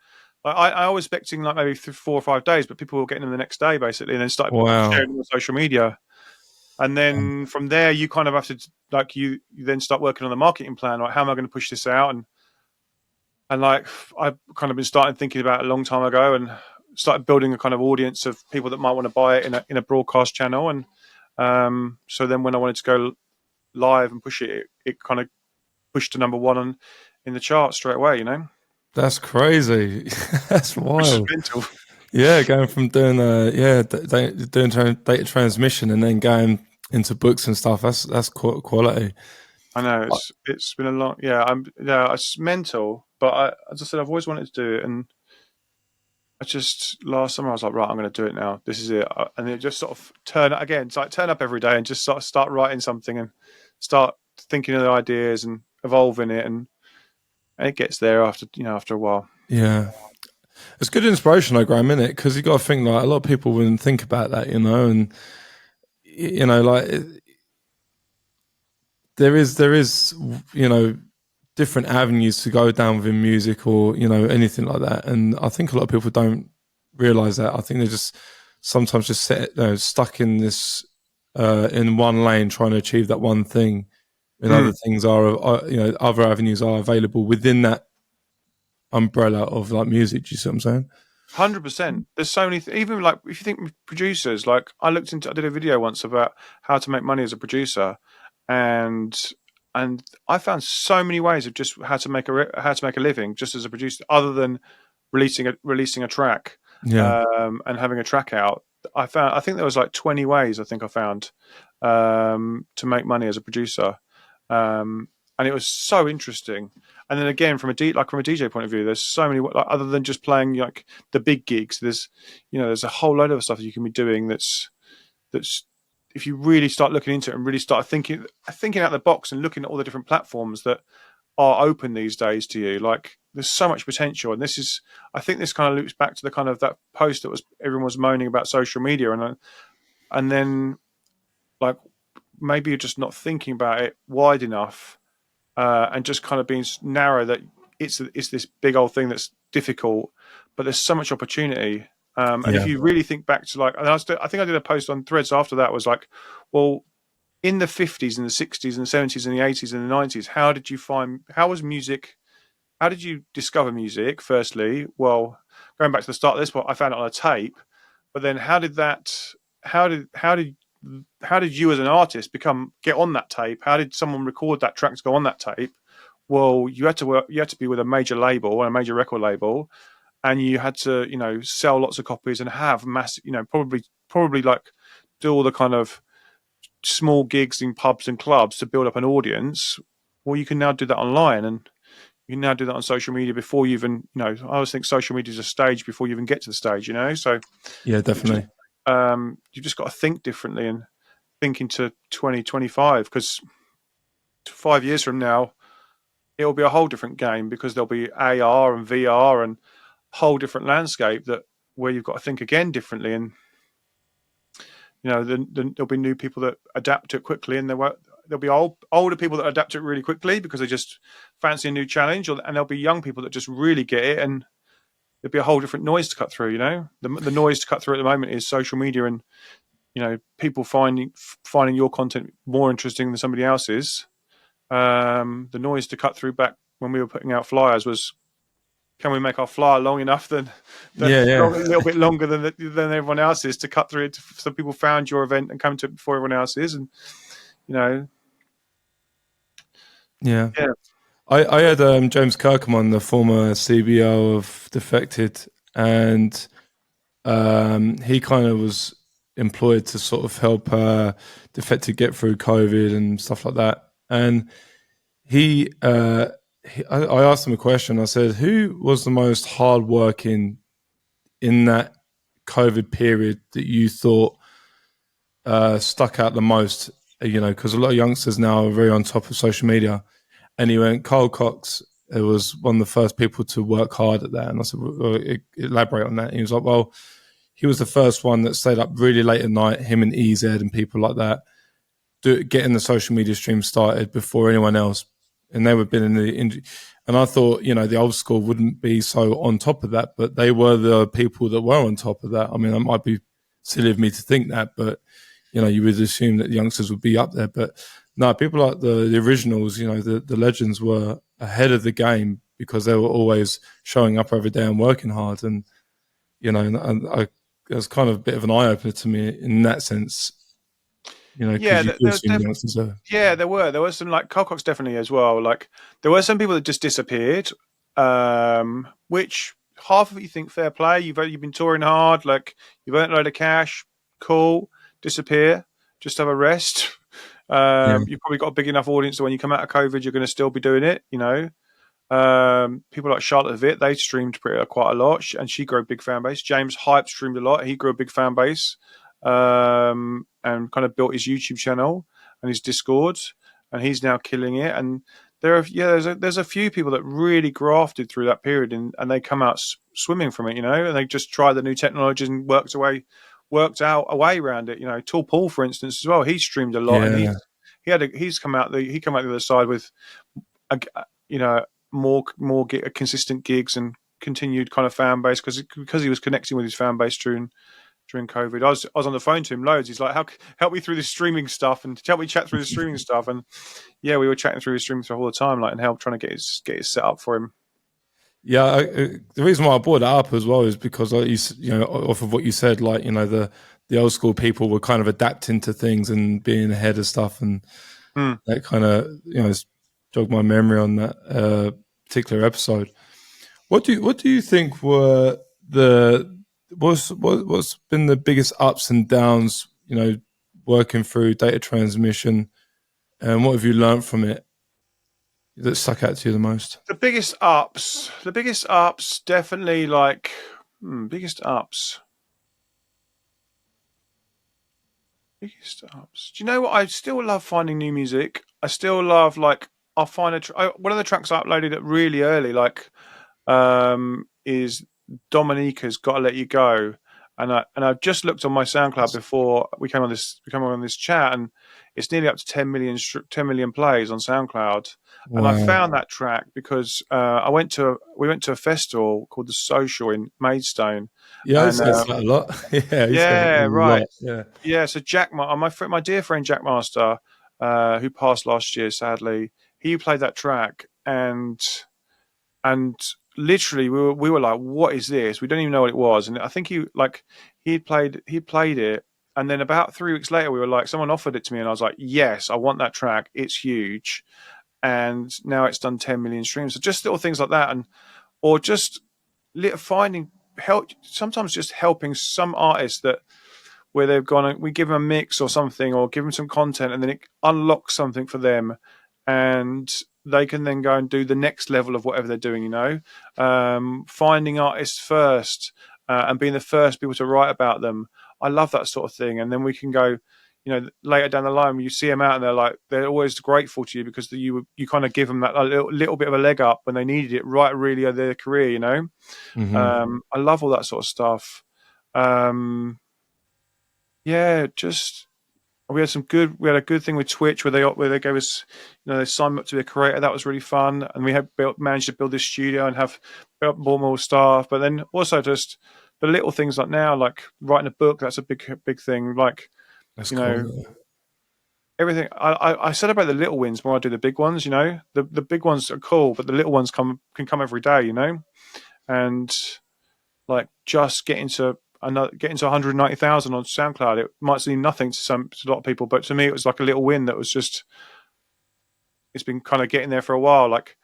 I was expecting like maybe 4 or 5 days, but people were getting them the next day basically, and then started sharing them on social media. And then from there, you kind of have to you then start working on the marketing plan. Like, how am I going to push this out? And like I've kind of been starting thinking about it a long time ago, and started building a kind of audience of people that might want to buy it in a broadcast channel. And so then when I wanted to go live and push it, it kind of pushed to #1 in the chart straight away. That's crazy. That's wild. Mental. Yeah, going from doing doing data transmission and then going into books and stuff. That's quality. I know it's been a long. It's mental. But as I said, I've always wanted to do it, and I just last summer I was like, right, I'm going to do it now. This is it, and it just sort of turn up every day and just sort of start writing something and start thinking of the ideas and evolving it, and it gets there after a while. Yeah. It's good inspiration, though, Graham, isn't it? Because you got to think, like, a lot of people wouldn't think about that, and like there is different avenues to go down within music or anything like that, and I think a lot of people don't realize that. I think they're just sometimes just stuck in this in one lane trying to achieve that one thing, and other things are other avenues are available within that umbrella of like music. Do you see what I'm saying? 100%. There's so many, even like if you think producers, like I did a video once about how to make money as a producer, and I found so many ways of just how to make a living just as a producer, other than releasing a track, Yeah. and having a track out. I think there was like 20 ways I think I found to make money as a producer, and it was so interesting. And then again, from a DJ point of view, there's so many, like, other than just playing like the big gigs. There's a whole load of stuff that you can be doing. That's if you really start looking into it and really start thinking out the box and looking at all the different platforms that are open these days to you. Like, there's so much potential, and I think this kind of loops back to the kind of that post that everyone was moaning about social media, and then like maybe you're just not thinking about it wide enough. And just kind of being narrow, that it's this big old thing that's difficult, but there's so much opportunity. And if you really think back to like, and I think I did a post on Threads after that, was like, well, in the 50s and the 60s and the 70s and the 80s and the 90s, how did you discover music? Firstly, well, going back to the start of this part, I found it on a tape, but then how did you as an artist get on that tape? How did someone record that track to go on that tape? Well, you had to be with a major label, a major record label, and you had to, sell lots of copies and have massive, probably like do all the kind of small gigs in pubs and clubs to build up an audience. Well, you can now do that online, and you can now do that on social media before you even, I always think social media is a stage before you even get to the stage, So yeah, definitely. You've just got to think differently and think into 2025, because 5 years from now, it'll be a whole different game, because there'll be AR and VR and a whole different landscape where you've got to think again differently. And, there'll be new people that adapt to it quickly, and there'll be older people that adapt to it really quickly because they just fancy a new challenge, and there'll be young people that just really get it, and there'll be a whole different noise to cut through. The noise to cut through at the moment is social media, and people finding your content more interesting than somebody else's. The noise to cut through back when we were putting out flyers was, can we make our flyer long enough a little bit longer than everyone else's to cut through it, so people found your event and come to it before everyone else's, and yeah. I had James Kirkham on, the former CBO of Defected, and he kind of was employed to sort of help Defected get through COVID and stuff like that. And I asked him a question. I said, who was the most hardworking in that COVID period that you thought stuck out the most? Because a lot of youngsters now are very on top of social media. And he went, Carl Cox. It was one of the first people to work hard at that. And I said, well, elaborate on that. And he was like, well, he was the first one that stayed up really late at night, him and EZ and people like that, getting the social media stream started before anyone else. And they would have been in the industry. And I thought, the old school wouldn't be so on top of that, but they were the people that were on top of that. I mean, it might be silly of me to think that, but, you would assume that the youngsters would be up there. But no, people like the originals, the legends were ahead of the game because they were always showing up every day and working hard. And, it was kind of a bit of an eye-opener to me in that sense. There were some, like Carl Cox definitely as well. Like, there were some people that just disappeared, which half of it you think fair play. You've been touring hard, like you've earned a load of cash, cool. Disappear, just have a rest. You've probably got a big enough audience that when you come out of COVID, you're going to still be doing it. People like Charlotte Vitt, they streamed quite a lot, and she grew a big fan base. James Hype streamed a lot; he grew a big fan base. And kind of built his YouTube channel and his Discord. and he's now killing it. And there's a few people that really grafted through that period, and they come out swimming from it, and they just try the new technologies and worked out a way around it. Tall Paul, for instance, as well. He streamed a lot, and Yeah. he's come out the other side with a, more consistent gigs and continued kind of fan base because he was connecting with his fan base during COVID. I was on the phone to him loads. He's like, help me through this streaming stuff and help me chat through the streaming stuff. And yeah, we were chatting through his streaming stuff all the time, like, and help trying to get his set up for him. Yeah, the reason why I brought that up as well is because, like, off of what you said, like, the old school people were kind of adapting to things and being ahead of stuff, and that kind of jogged my memory on that particular episode. What do you think were what's been the biggest ups and downs, working through data transmission, and what have you learned from it that stuck out to you the most? The biggest ups, definitely, like, biggest ups. Biggest ups. Do you know what? I still love finding new music. I still love, like, I'll find one of the tracks I uploaded at really early, like, is Dominica's "Gotta Let You Go," and I've just looked on my SoundCloud before we came on this chat, and it's nearly up to 10 million plays on SoundCloud. Wow. And I found that track because we went to a festival called the Social in Maidstone. Yeah, it's a lot. Yeah, right. Lot. Yeah. So my dear friend Jack Master, who passed last year, sadly, he played that track, and literally we were like, what is this? We don't even know what it was. And I think he played it, and then about 3 weeks later we were like, someone offered it to me, and I was like, yes, I want that track, it's huge. And now it's done 10 million streams. So just little things like that, or just finding help, sometimes just helping some artists where they've gone, we give them a mix or something, or give them some content, and then it unlocks something for them, and they can then go and do the next level of whatever they're doing, finding artists first, and being the first people to write about them. I love that sort of thing. And then we can go, later down the line, when you see them out and they're always grateful to you because you kind of give them that little bit of a leg up when they needed it right really in their career, Mm-hmm. I love all that sort of stuff. Just we had a good thing with Twitch where they gave us, they signed up to be a creator. That was really fun, and we had managed to build this studio and have built more staff. But then also just the little things like now, like writing a book. That's a big thing. Like, that's cool. Everything. I celebrate the little wins more I do the big ones. The big ones are cool, but the little ones can come every day. And like just getting to 190,000 on SoundCloud, it might seem nothing to a lot of people, but to me it was like a little win that was just, it's been kind of getting there for a while. Like,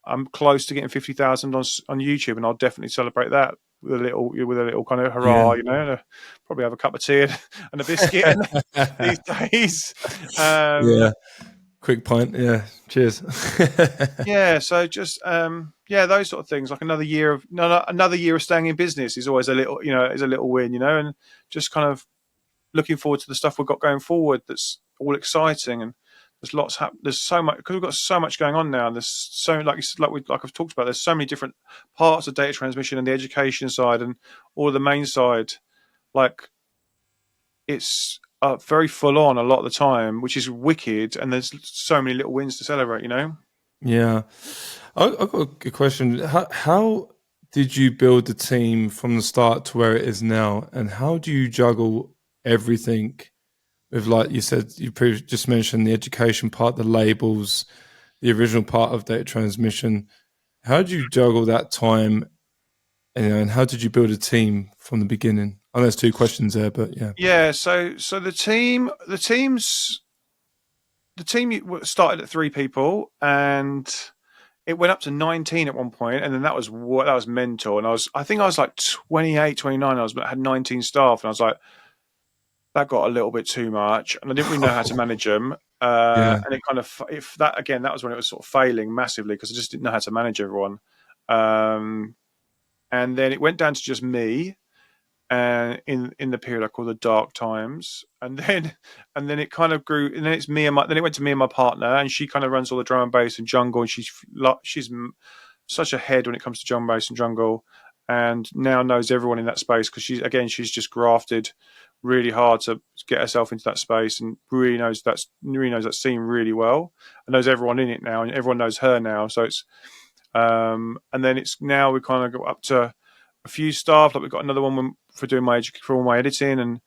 I'm close to getting 50,000 on YouTube, and I'll definitely celebrate that with a little kind of hurrah, and probably have a cup of tea and a biscuit these days. Quick pint. Yeah, cheers. So just those sort of things. Like another year of staying in business is always a little win, and just kind of looking forward to the stuff we've got going forward. That's all exciting, and there's there's so much, because we've got so much going on now. And there's so like I've talked about. There's so many different parts of data transmission and the education side and all of the main side. Like, it's very full on a lot of the time, which is wicked, and there's so many little wins to celebrate, Yeah. I've got a question. How did you build the team from the start to where it is now, and how do you juggle everything with, like you said, you just mentioned the education part, the labels, the original part of data transmission. How do you juggle that time, and how did you build a team from the beginning? I know there's two questions there, but yeah. Yeah. So the team started at 3 people, and it went up to 19 at one point, and then that was mental. And I think I was like 28, 29. I had 19 staff, and I was like, that got a little bit too much, and I didn't really know how to manage them. And it kind of, that was when it was sort of failing massively, because I just didn't know how to manage everyone. And then it went down to just me, and in the period I call the dark times, and then it kind of grew, and then it's me and then it went to me and my partner, and she kind of runs all the drum and bass and jungle, and she's such a head when it comes to drum and bass and jungle, and now knows everyone in that space because she's just grafted really hard to get herself into that space, and really knows that scene really well, and knows everyone in it now, and everyone knows her now. So it's and then it's now we kind of got up to a few staff. Like we've got another one for doing for all my editing, and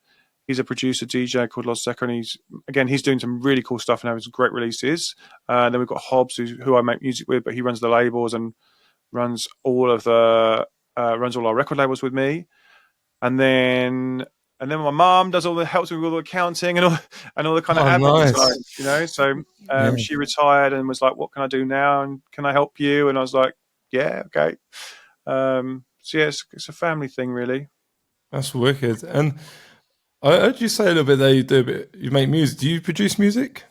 he's a producer DJ called Los Seca, and he's doing some really cool stuff and having some great releases. Then we've got Hobbs, who I make music with, but he runs the labels and runs all our record labels with me. And then my mum does helps me with all the accounting and all the kind of admin side, So she retired and was like, "What can I do now? And can I help you?" And I was like, "Yeah, okay." So yeah, it's a family thing, really. That's wicked. And I heard you say a little bit there. You make music. Do you produce music?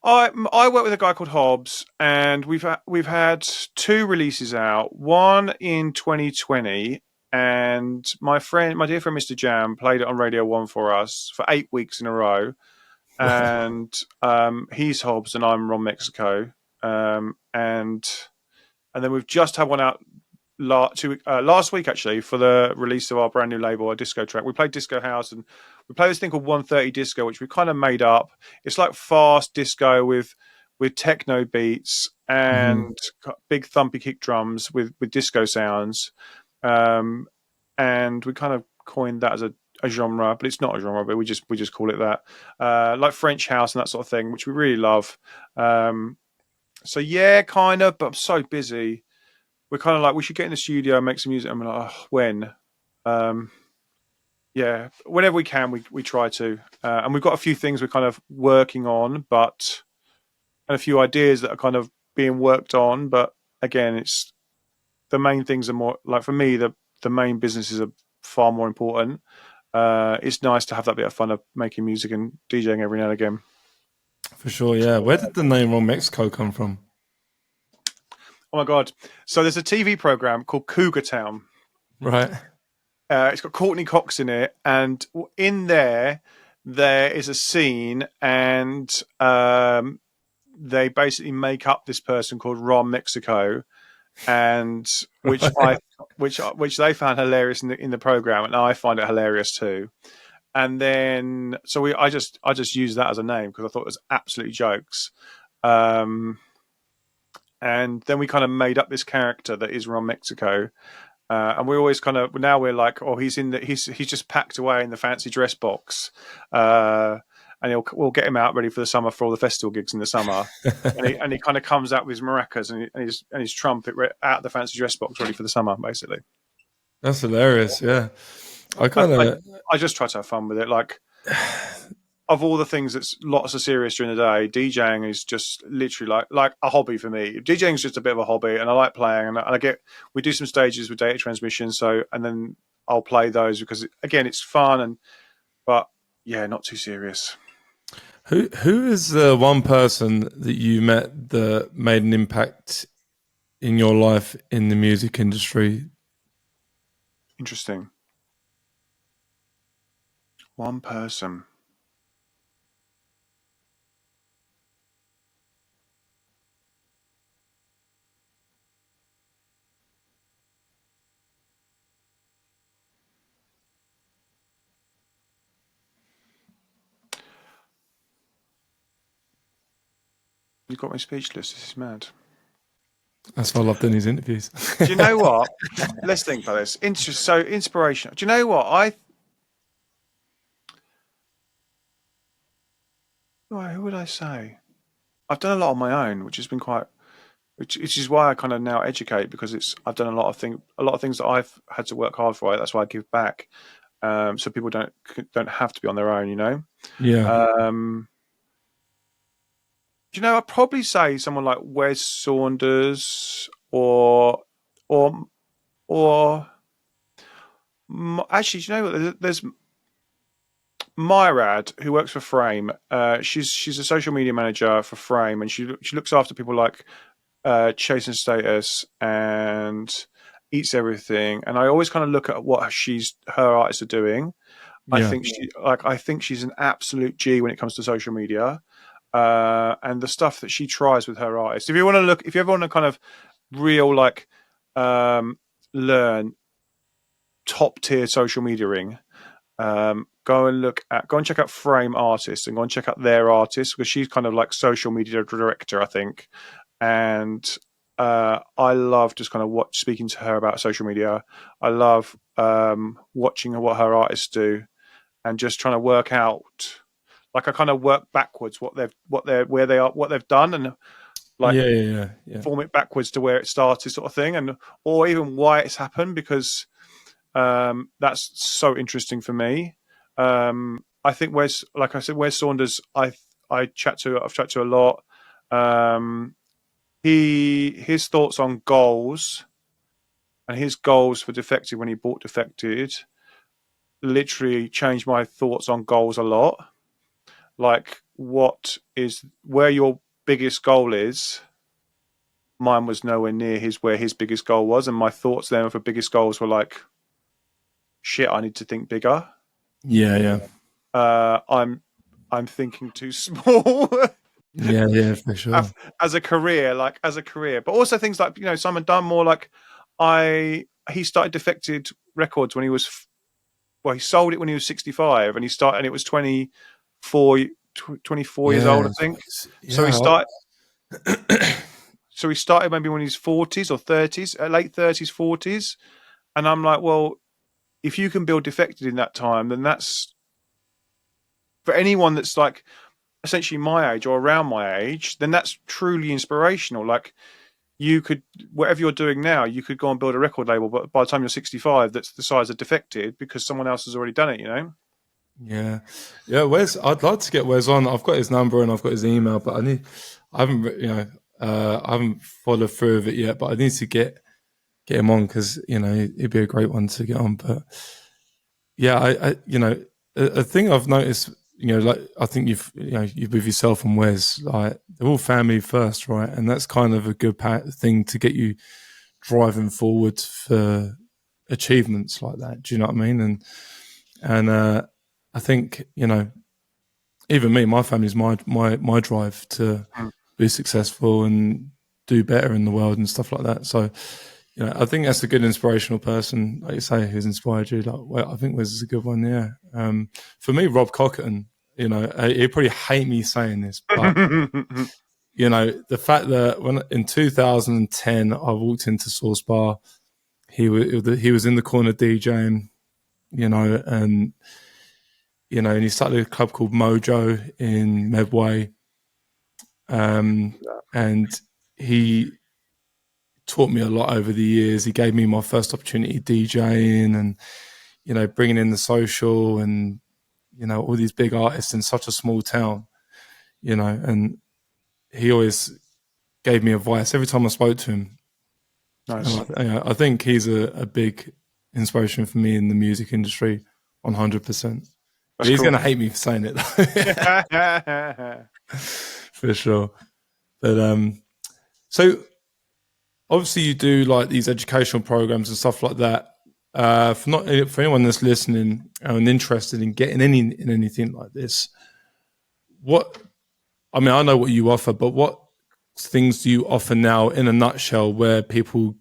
I work with a guy called Hobbs, and we've had 2 releases out. One in 2020, and my dear friend Mr. Jam, played it on Radio 1 for us for 8 weeks in a row. And he's Hobbs, and I'm Ron Mexico. And then we've just had one out last week, actually, for the release of our brand new label, our disco track. We played disco house, and we play this thing called 130 disco, which we kind of made up. It's like fast disco with techno beats and big thumpy kick drums with disco sounds. And we kind of coined that as a genre, but it's not a genre, but we just call it that. Like French house and that sort of thing, which we really love. So yeah, kind of, but I'm so busy. We're kind of like, we should get in the studio and make some music. And we're like, when? Yeah, whenever we can, we try to. And we've got a few things we're kind of working on, and a few ideas that are kind of being worked on. But again, it's the main things are more like, for me, the main businesses are far more important. It's nice to have that bit of fun of making music and DJing every now and again. For sure, yeah. Where did the name Ron Mexico come from? Oh my God. So there's a TV program called Cougar Town. Right. It's got Courtney Cox in it. And in there is a scene, and they basically make up this person called Ron Mexico, and which they found hilarious in the program, and I find it hilarious too. And then I just used that as a name because I thought it was absolutely jokes. And then we kind of made up this character that is Ron Mexico, and we always kind of, now we're like, oh, he's just packed away in the fancy dress box, and we'll get him out ready for the summer for all the festival gigs in the summer, and he kind of comes out with his maracas and his trumpet out of the fancy dress box ready for the summer, basically. That's hilarious. Yeah, I just try to have fun with it, like. Of all the things that's lots of serious during the day, DJing is just literally like a hobby for me. DJing is just a bit of a hobby, and I like playing. And we do some stages with data transmission, and then I'll play those because again, it's fun, but yeah, not too serious. Who is the one person that you met that made an impact in your life in the music industry? Interesting. One person. You got me speechless. This is mad. That's why I love doing these interviews. Do you know what? Let's think about this. So inspirational. Do you know what? Who would I say? I've done a lot on my own, which has been which is why I kind of now educate, because I've done a lot of things that I've had to work hard for. That's why I give back, so people don't have to be on their own. Yeah. I'd probably say someone like Wes Saunders or actually, there's Myrad, who works for Frame. She's a social media manager for Frame, and she looks after people like Chasing Status and eats everything, and I always kind of look at what her artists are doing. I think she's an absolute G when it comes to social media, and the stuff that she tries with her artists. If you ever want to kind of real learn top tier social mediaing, go and check out Frame Artists and go and check out their artists, because she's kind of like social media director, I think. And I love just kind of speaking to her about social media. I love watching what her artists do and just trying to work out. Like I kind of work backwards what they've done, and like form it backwards to where it started, sort of thing, and or even why it's happened, because that's so interesting for me. I think Wes Saunders, I've chatted to a lot. His thoughts on goals and his goals for Defected when he bought Defected literally changed my thoughts on goals a lot. Like where your biggest goal is. Mine was nowhere near where his biggest goal was, and my thoughts then for biggest goals were like, shit, I need to think bigger. I'm thinking too small. For sure. As a career, but also things like, Simon Dunmore. Like he started Defected Records when he sold it when he was 65, and it was 24 years old, I think. So he started. So he started maybe when he's 40s or 30s, late 30s, 40s, and I'm like, well, if you can build Defected in that time, then that's for anyone that's like essentially my age or around my age, then that's truly inspirational. Like you could, whatever you're doing now, you could go and build a record label, but by the time you're 65, that's the size of Defected, because someone else has already done it, Yeah. Wes, I'd like to get Wes on. I've got his number and I've got his email, but I haven't followed through with it yet, but I need to get him on, because he'd be a great one to get on. But yeah, a thing I've noticed, like I think you've with yourself and Wes, like they're all family first, right? And that's kind of a good thing to get you driving forward for achievements like that. Do you know what I mean? And I think even me, my family's my drive to be successful and do better in the world and stuff like that. So, I think that's a good inspirational person, like you say, who's inspired you. Like, well, I think Wes is a good one. Yeah. For me, Rob Cockerton, he'd probably hate me saying this, but the fact that when in 2010 I walked into Source Bar, he was in the corner DJing, and he started a club called Mojo in Medway. And he taught me a lot over the years. He gave me my first opportunity DJing and, bringing in the social and, all these big artists in such a small town, and he always gave me advice every time I spoke to him. Nice. I think he's a big inspiration for me in the music industry, 100%. But he's going to hate me for saying it, though. For sure. But so obviously you do like these educational programs and stuff like that. For anyone that's listening and interested in getting in anything like this, I know what you offer, but what things do you offer now in a nutshell where people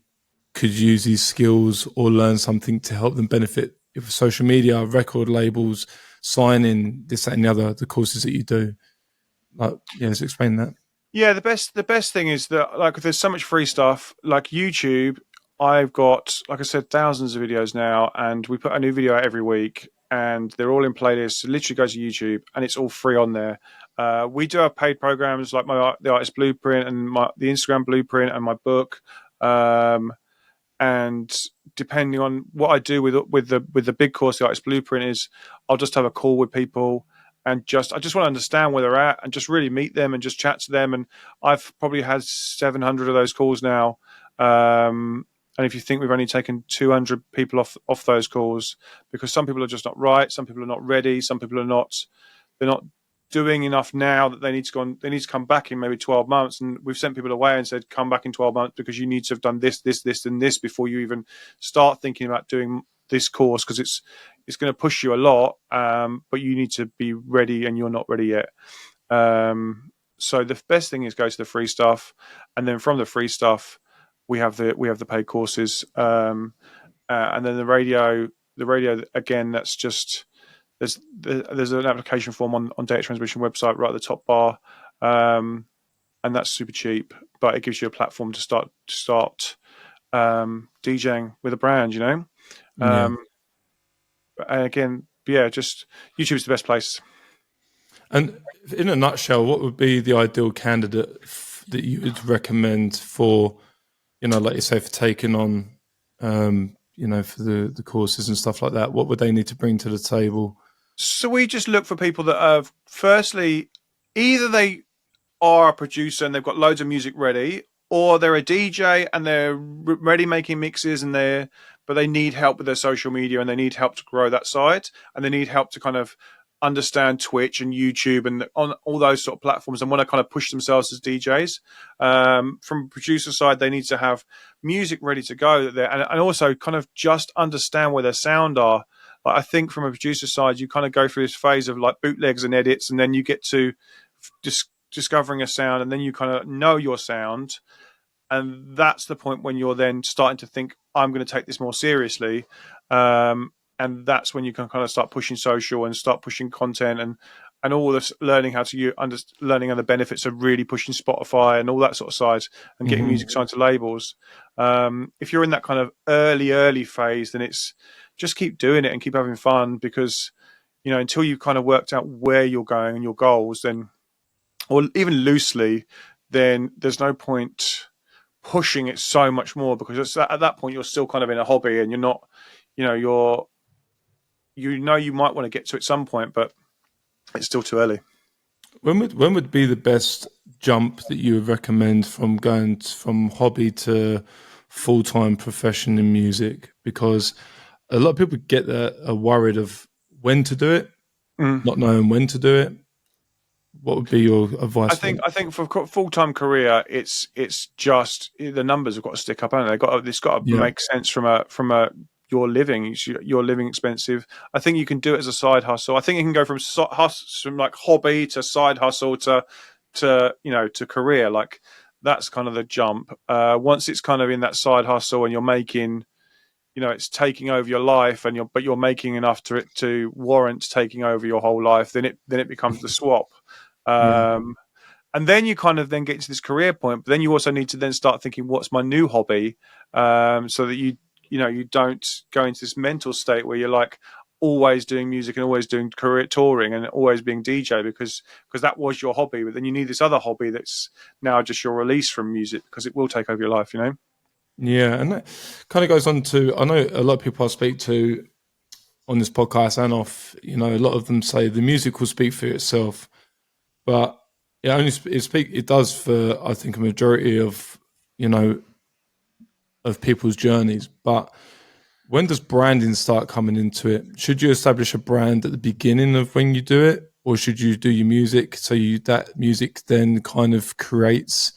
could use these skills or learn something to help them benefit with social media, record labels, signing, this, that, and the other, the courses that you do? Just explain that. Yeah, the best thing is that like there's so much free stuff, like YouTube. I've got, like I said, thousands of videos now, and we put a new video out every week, and they're all in playlists. So literally go to YouTube, and it's all free on there. We do have paid programs like the Artist Blueprint and the Instagram Blueprint and my book. And depending on what I do with the big course, the Artist Blueprint, is I'll just have a call with people. And I just want to understand where they're at and just really meet them and just chat to them. And I've probably had 700 of those calls now. And if you think we've only taken 200 people off those calls, because some people are just not right, some people are not ready, some people they're not doing enough now that they need to go on, they need to come back in maybe 12 months. And we've sent people away and said, come back in 12 months because you need to have done this, and this before you even start thinking about doing this course, because it's going to push you a lot, but you need to be ready, and you're not ready yet. So the best thing is go to the free stuff, and then from the free stuff, we have the paid courses, and then the radio again. That's just there's an application form on Data Transmission website right at the top bar, and that's super cheap, but it gives you a platform to start DJing with a brand, and again, just YouTube's the best place. And in a nutshell, what would be the ideal candidate that you would recommend for, like you say, for taking on, for the courses and stuff like that? What would they need to bring to the table? So we just look for people that have, firstly, either they are a producer and they've got loads of music ready, or they're a DJ and they're ready making mixes, but they need help with their social media, and they need help to grow that side, and they need help to kind of understand Twitch and YouTube and on all those sort of platforms, and want to kind of push themselves as DJs. From producer side, they need to have music ready to go there, and also kind of just understand where their sound are. Like, I think from a producer side, you kind of go through this phase of like bootlegs and edits, and then you get to discovering a sound, and then you kind of know your sound. And that's the point when you're then starting to think, I'm going to take this more seriously. And that's when you can kind of start pushing social and start pushing content and all this, learning learning the benefits of really pushing Spotify and all that sort of side, and getting music signed to labels. If you're in that kind of early phase, then it's just keep doing it and keep having fun, because, until you've kind of worked out where you're going and your goals, then, or even loosely, then there's no point pushing it so much more, because at that point you're still kind of in a hobby, and you're not, you might want to get to it at some point, but it's still too early. When would be the best jump that you would recommend from going from hobby to full-time profession in music? Because a lot of people are worried of when to do it, not knowing when to do it. What would be your advice? I think for full-time career, it's just the numbers have got to stick up, haven't they? It's got to make sense from a your living. Your living expensive. I think you can do it as a side hustle. I think you can go from like hobby to side hustle to career. Like, that's kind of the jump. Once it's kind of in that side hustle and you're making, it's taking over your life, and you're making enough to warrant taking over your whole life, then it becomes the swap. And then you kind of then get to this career point, but then you also need to then start thinking, what's my new hobby? So that you don't go into this mental state where you're like always doing music and always doing career touring and always being DJ, because that was your hobby. But then you need this other hobby that's now just your release from music, because it will take over your life, Yeah, and that kind of goes on to, I know a lot of people I speak to on this podcast and off, a lot of them say the music will speak for itself, but it does for, I think, a majority of of people's journeys. But when does branding start coming into it? Should you establish a brand at the beginning of when you do it, or should you do your music so that music then kind of creates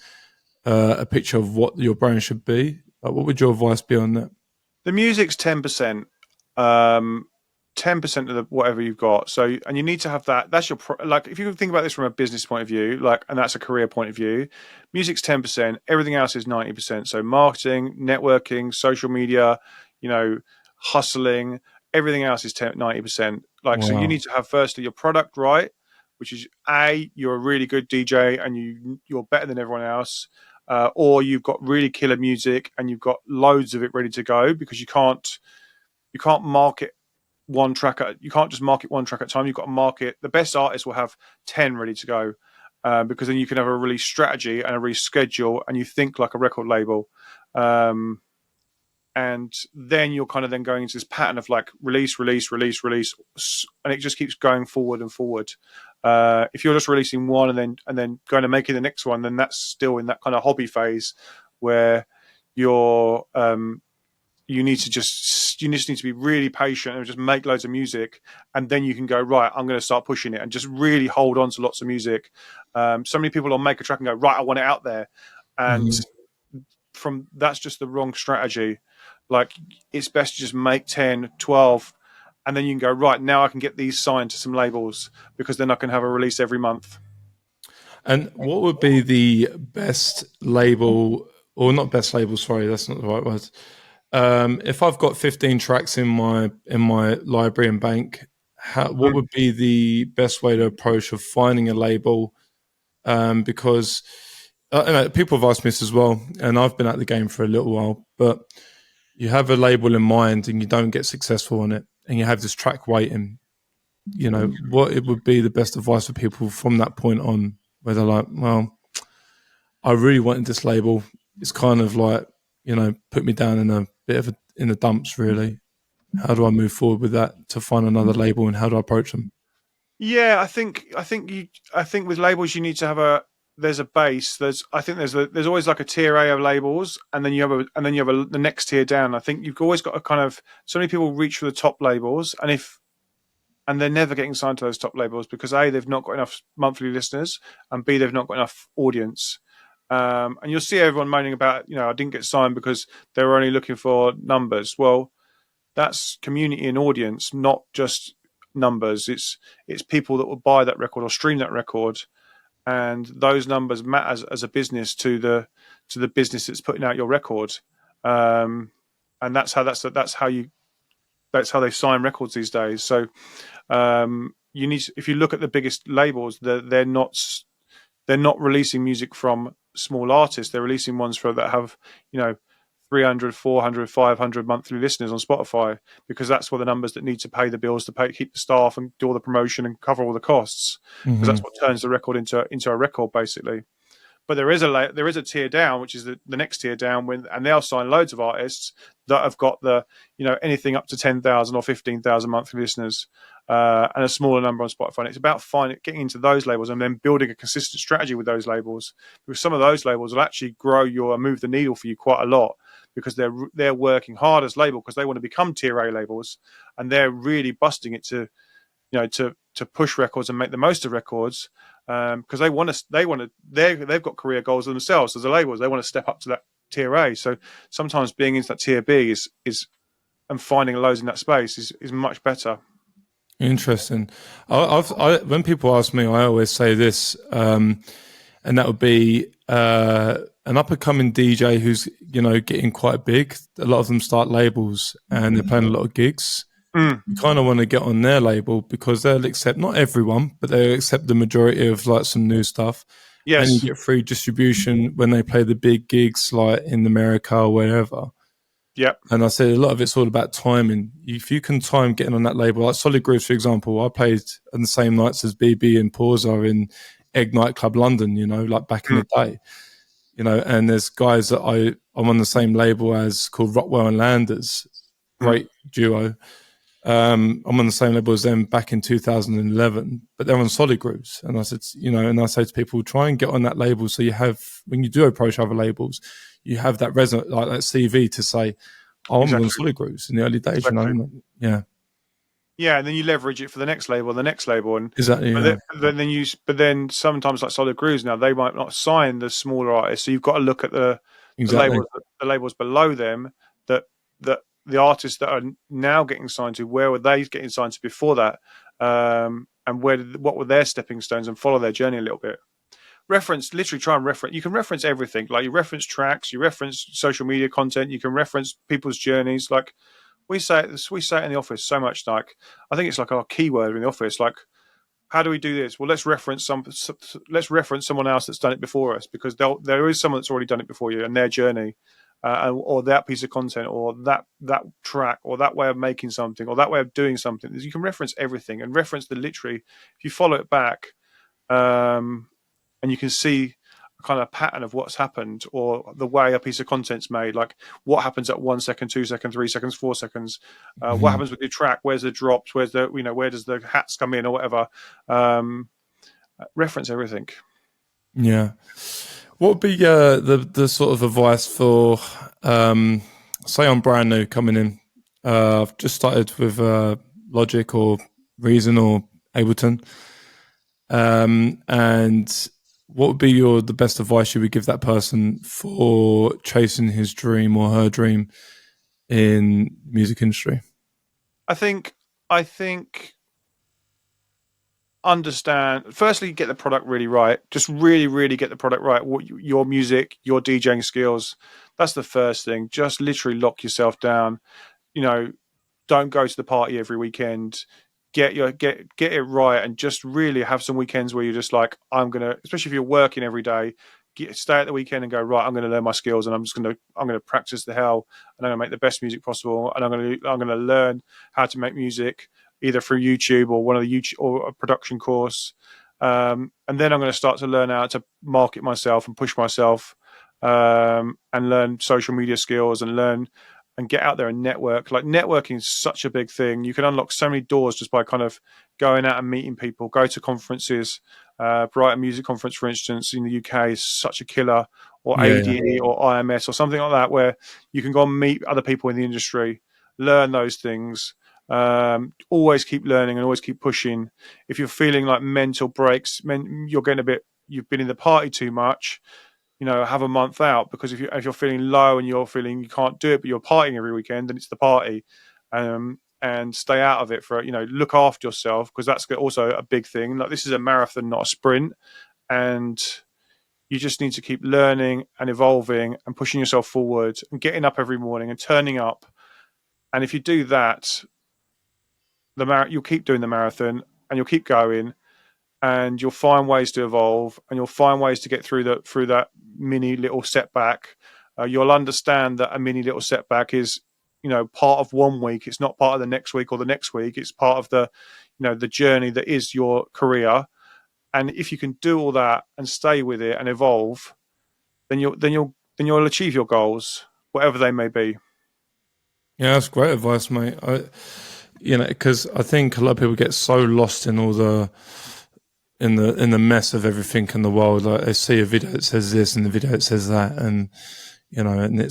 a picture of what your brand should be? What would your advice be on that? The music's 10%. 10% of whatever you've got. So, and you need to have that. That's your like. If you think about this from a business point of view, and that's a career point of view, music's 10%. Everything else is 90%. So, marketing, networking, social media, hustling. Everything else is 90%. So you need to have firstly your product right, which is you're a really good DJ and you're better than everyone else, or you've got really killer music and you've got loads of it ready to go, because you can't market one track you can't just market one track at a time. You've got to market. The best artists will have 10 ready to go, because then you can have a release strategy and a release schedule, and you think like a record label, and then you're kind of then going into this pattern of like release, and it just keeps going forward and forward. If you're just releasing one and then going to making the next one, then that's still in that kind of hobby phase where you're you just need to be really patient and just make loads of music, and then you can go, right, I'm going to start pushing it and just really hold on to lots of music. So many people will make a track and go, right, I want it out there, and that's just the wrong strategy. Like, it's best to just make 10, 12, and then you can go, right, now I can get these signed to some labels, because then I can have a release every month. And what would be the best label, or not best label? Sorry, that's not the right word. If I've got 15 tracks in my library and bank, what would be the best way to approach of finding a label? Because people have asked me this as well, and I've been at the game for a little while, but you have a label in mind and you don't get successful on it, and you have this track waiting. What it would be the best advice for people from that point on, where they're like, well, I really wanted this label. It's kind of like, put me down in a bit of in the dumps, really. How do I move forward with that to find another label, and how do I approach them? Yeah, I think with labels you need to have there's a base. There's always like a tier A of labels, and then you have the next tier down. I think you've always got a kind of, so many people reach for the top labels, and they're never getting signed to those top labels because A, they've not got enough monthly listeners, and B, they've not got enough audience. And you'll see everyone moaning about, I didn't get signed because they were only looking for numbers. Well, that's community and audience, not just numbers. It's people that will buy that record or stream that record, and those numbers matter as a business to the business that's putting out your record. And that's how they sign records these days. So if you look at the biggest labels, they're not releasing music from small artists. They're releasing ones that have 300, 400, 500 monthly listeners on Spotify, because that's what the numbers that need to pay the bills, to keep the staff and do all the promotion and cover all the costs, because that's what turns the record into a record, basically. But there is a tier down, which is the next tier down, and they'll sign loads of artists that have got anything up to 10,000 or 15,000 monthly listeners, and a smaller number on Spotify. And it's about getting into those labels and then building a consistent strategy with those labels, because some of those labels will actually move the needle for you quite a lot, because they're working hard as label, because they want to become tier A labels, and they're really busting it to push records and make the most of records, because they've got career goals themselves as a labels. They want to step up to that tier A. So sometimes being into that tier B is and finding loads in that space is much better. Interesting. When people ask me, I always say this, and that would be an up-and-coming DJ who's getting quite big. A lot of them start labels and they're playing a lot of gigs. You kind of want to get on their label, because they'll accept, not everyone, but they'll accept the majority of like some new stuff. Yes. And you get free distribution when they play the big gigs, like in America or wherever. Yeah. And I said a lot of it's all about timing. If you can time getting on that label, like Solid Grooves, for example, I played on the same nights as BB and Porza in Egg Nightclub London, like back in the day. And there's guys that I'm on the same label as, called Rockwell and Landers, great duo. I'm on the same level as them back in 2011, but they're on Solid Grooves. And I said, and I say to people, try and get on that label, so you have, when you do approach other labels, you have that resonant, like that CV to say, oh, I'm on Solid Grooves in the early days, Yeah. Yeah, and then you leverage it for the next label, and exactly. But then sometimes, like Solid Grooves now, they might not sign the smaller artists, so you've got to look at the labels below them, that the artists that are now getting signed to, where were they getting signed to before that, and what were their stepping stones, and follow their journey a little bit. Try and reference. You can reference everything. Like, you reference tracks, you reference social media content, you can reference people's journeys. Like, we say it in the office so much. Like, I think it's like our keyword in the office. Like, how do we do this? Well, let's reference someone else that's done it before us, because there is someone that's already done it before you, and their journey, or that piece of content, or that track, or that way of making something, or that way of doing something. You can reference everything, and reference literally, if you follow it back, and you can see a kind of pattern of what's happened, or the way a piece of content's made, like what happens at 1 second, 2 seconds, 3 seconds, 4 seconds, what happens with your track, where's the drops, where does the hats come in, or whatever. Reference everything. Yeah. What would be the sort of advice for say I'm brand new coming in. I've just started with Logic or Reason or Ableton. And what would be the best advice you would give that person for chasing his dream or her dream in music industry? I think understand, firstly, get the product really right. Just really get the product right. What your music, your DJing skills, that's the first thing. Just literally lock yourself down. Don't go to the party every weekend. Get it right, and just really have some weekends where you're just like, I'm gonna, especially if you're working every day, stay at the weekend and go, right, I'm gonna learn my skills, and I'm gonna practice the hell, and I'm gonna make the best music possible, and I'm gonna learn how to make music either through YouTube or one of the YouTube or a production course, and then I'm going to start to learn how to market myself and push myself, and learn social media skills and learn and get out there and network. Like, networking is such a big thing. You can unlock so many doors just by kind of going out and meeting people. Go to conferences. Brighton Music Conference, for instance, in the UK is such a killer, or ADE or IMS or something like that, where you can go and meet other people in the industry, learn those things. Always keep learning and always keep pushing. If you're feeling like mental breaks, you're getting you've been in the party too much, have a month out, because if you're feeling low and you're feeling you can't do it, but you're partying every weekend, then it's the party. And stay out of it for, look after yourself, because that's also a big thing. Like, this is a marathon, not a sprint. And you just need to keep learning and evolving and pushing yourself forward and getting up every morning and turning up. And if you do that, you'll keep doing the marathon, and you'll keep going, and you'll find ways to evolve, and you'll find ways to get through that mini little setback. You'll understand that a mini little setback is, part of one week. It's not part of the next week or the next week. It's part of the journey that is your career. And if you can do all that and stay with it and evolve, then you'll achieve your goals, whatever they may be. Yeah, that's great advice, mate. Because I think a lot of people get so lost in all in the mess of everything in the world. Like, they see a video that says this and the video that says that, and and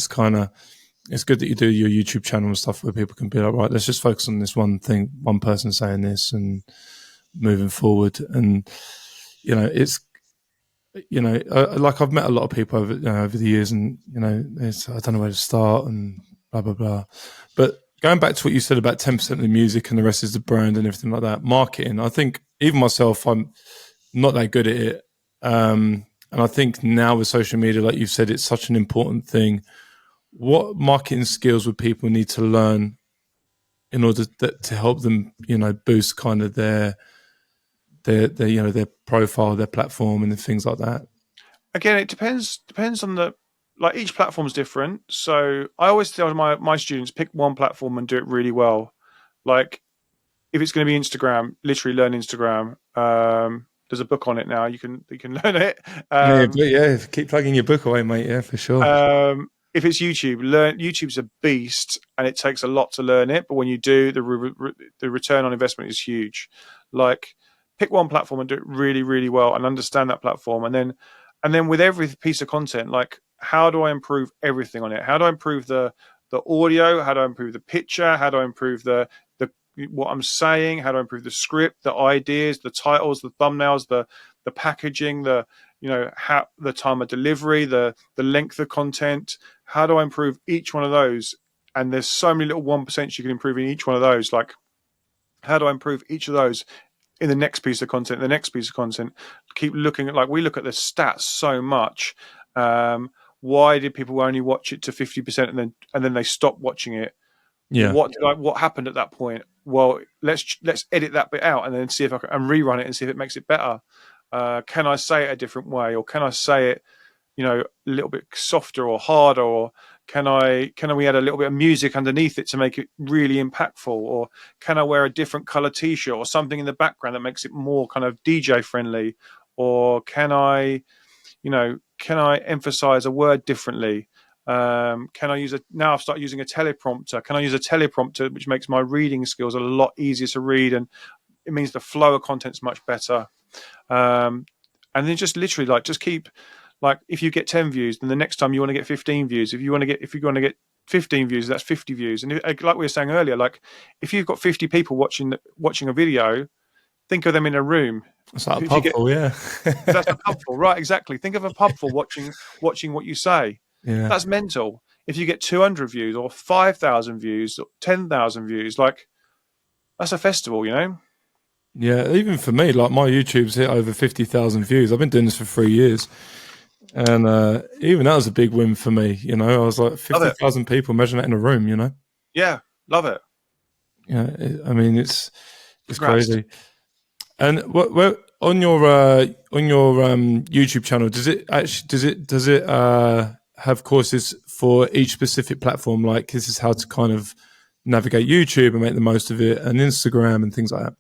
it's good that you do your YouTube channel and stuff where people can be like, right, let's just focus on this one thing, one person saying this, and moving forward. And it's like, I've met a lot of people over the years, and I don't know where to start and blah blah blah. But going back to what you said about 10% of the music and the rest is the brand and everything like that, marketing, I think even myself, I'm not that good at it. And I think now with social media, like you've said, it's such an important thing. What marketing skills would people need to learn in order to help them, boost kind of their profile, their platform, and things like that? Again, it depends on each platform's different. So I always tell my students, pick one platform and do it really well. Like, if it's going to be Instagram, literally learn Instagram. There's a book on it now. You can learn it. Keep plugging your book away, mate. Yeah, for sure. If it's YouTube, YouTube's a beast, and it takes a lot to learn it. But when you do, the return on investment is huge. Like, pick one platform and do it really, really well, and understand that platform. And then with every piece of content, like, how do I improve everything on it? How do I improve the audio? How do I improve the picture? How do I improve the what I'm saying? How do I improve the script, the ideas, the titles, the thumbnails, the packaging, the time of delivery, the length of content? How do I improve each one of those? And there's so many little 1% you can improve in each one of those. Like, how do I improve each of those in the next piece of content, the next piece of content? Keep looking at, like, we look at the stats so much. Why did people only watch it to 50% and then they stop watching it? Yeah. What happened at that point? Well, let's edit that bit out and then see if I can, and rerun it and see if it makes it better. Can I say it a different way, or can I say it, a little bit softer or harder, or can we add a little bit of music underneath it to make it really impactful, or can I wear a different color t-shirt or something in the background that makes it more kind of DJ friendly, or can I emphasize a word differently? Can I now I've started using a teleprompter. Can I use a teleprompter, which makes my reading skills a lot easier to read, and it means the flow of content's much better. And then just literally, just keep, like, if you get 10 views, then the next time you want to get 15 views. If you want to get 15 views, that's 50 views. And like we were saying earlier, like if you've got 50 people watching a video, think of them in a room. It's like a pub full, yeah. That's a pub full, right? Exactly. Think of a pub full watching what you say. Yeah, that's mental. If you get 200 views or 5,000 views or 10,000 views, like that's a festival, you know? Yeah, even for me, like my YouTube's hit over 50,000 views. I've been doing this for 3 years. And even that was a big win for me, you know. I was like 50,000 people, imagine that in a room, you know? Yeah, love it. Yeah, I mean, it's crazy. And what on your YouTube channel, does it have courses for each specific platform? Like this is how to kind of navigate YouTube and make the most of it, and Instagram and things like that.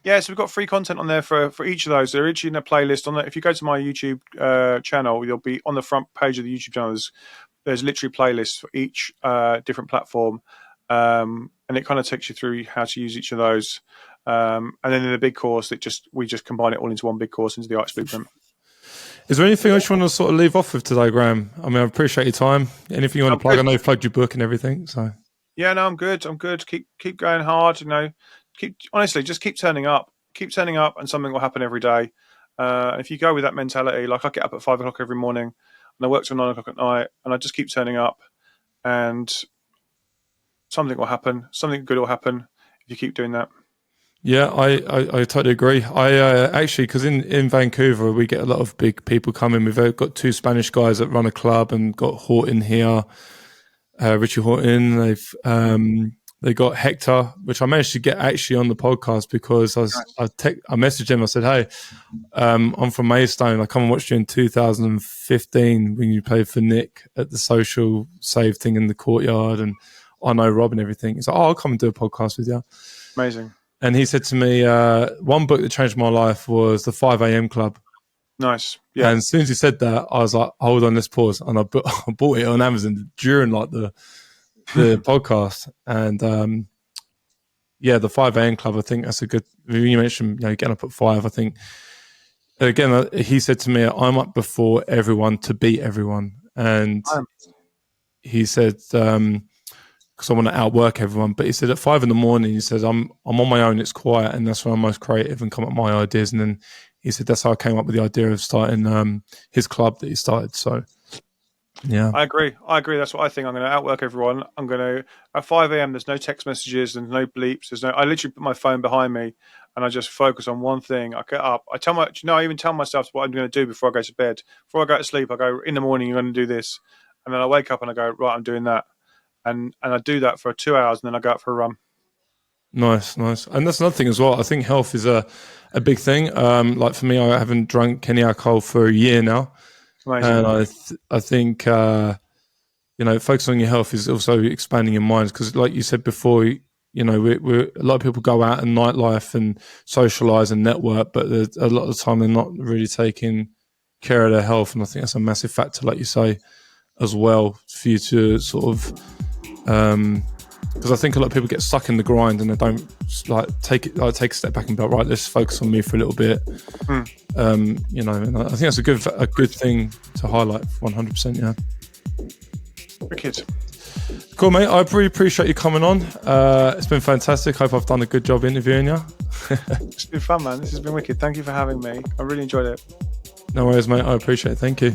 Yeah, so we've got free content on there for each of those. They're each in a playlist on there. If you go to my YouTube channel, you'll be on the front page of the YouTube channel. There's literally playlists for each different platform, and it kind of takes you through how to use each of those. And then in the big course, we just combine it all into one big course into the Arts Blueprint. Is there anything else you want to sort of leave off with today, Grahame? I mean, I appreciate your time. Anything you want to plug? I know you've plugged your book and everything. So yeah, no, I'm good. Keep going hard. You know, just keep turning up. Keep turning up, and something will happen every day. If you go with that mentality, like I get up at 5 o'clock every morning, and I work till 9 o'clock at night, and I just keep turning up, and something will happen. Something good will happen if you keep doing that. Yeah, I totally agree. I actually, because in Vancouver, we get a lot of big people coming. We've got 2 Spanish guys that run a club and got Horton here, Richie Horton. They got Hector, which I managed to get actually on the podcast because I messaged him. I said, hey, I'm from Maidstone. I come and watched you in 2015 when you played for Nick at the social save thing in the courtyard. And I know Rob and everything. He's like, I'll come and do a podcast with you. Amazing. And he said to me, one book that changed my life was the 5 a.m. Club. Nice. Yeah. And as soon as he said that, I was like, hold on, let's pause. And I bought it on Amazon during like the podcast. And the 5 a.m. Club, I think that's a good, you mentioned, getting up at 5, I think. Again, he said to me, I'm up before everyone to beat everyone. And he said, because I want to outwork everyone. But he said at 5 a.m, he says, I'm on my own, it's quiet, and that's when I'm most creative and come up with my ideas. And then he said that's how I came up with the idea of starting his club that he started. So yeah. I agree. That's what I think. I'm going to outwork everyone. I'm going to, at 5 a.m, there's no text messages, there's no bleeps, I literally put my phone behind me and I just focus on one thing. I get up, I even tell myself what I'm going to do before I go to bed. Before I go to sleep, I go, in the morning, you're going to do this. And then I wake up and I go, right, I'm doing that. And I do that for 2 hours, and then I go out for a run. Nice. And that's another thing as well. I think health is a big thing. Like for me, I haven't drunk any alcohol for a year now. Amazing. And I think, focusing on your health is also expanding your minds. Because like you said before, we're a lot of people go out and nightlife and socialize and network, but a lot of the time they're not really taking care of their health. And I think that's a massive factor, like you say, as well, for you to sort of, because I think a lot of people get stuck in the grind and they don't take a step back and be like, right, let's focus on me for a little bit. And I think that's a good thing to highlight. 100%. Yeah. Wicked. Cool, mate. I really appreciate you coming on. It's been fantastic. Hope I've done a good job interviewing you. It's been fun, man. This has been wicked. Thank you for having me. I really enjoyed it. No worries, mate. I appreciate it. Thank you.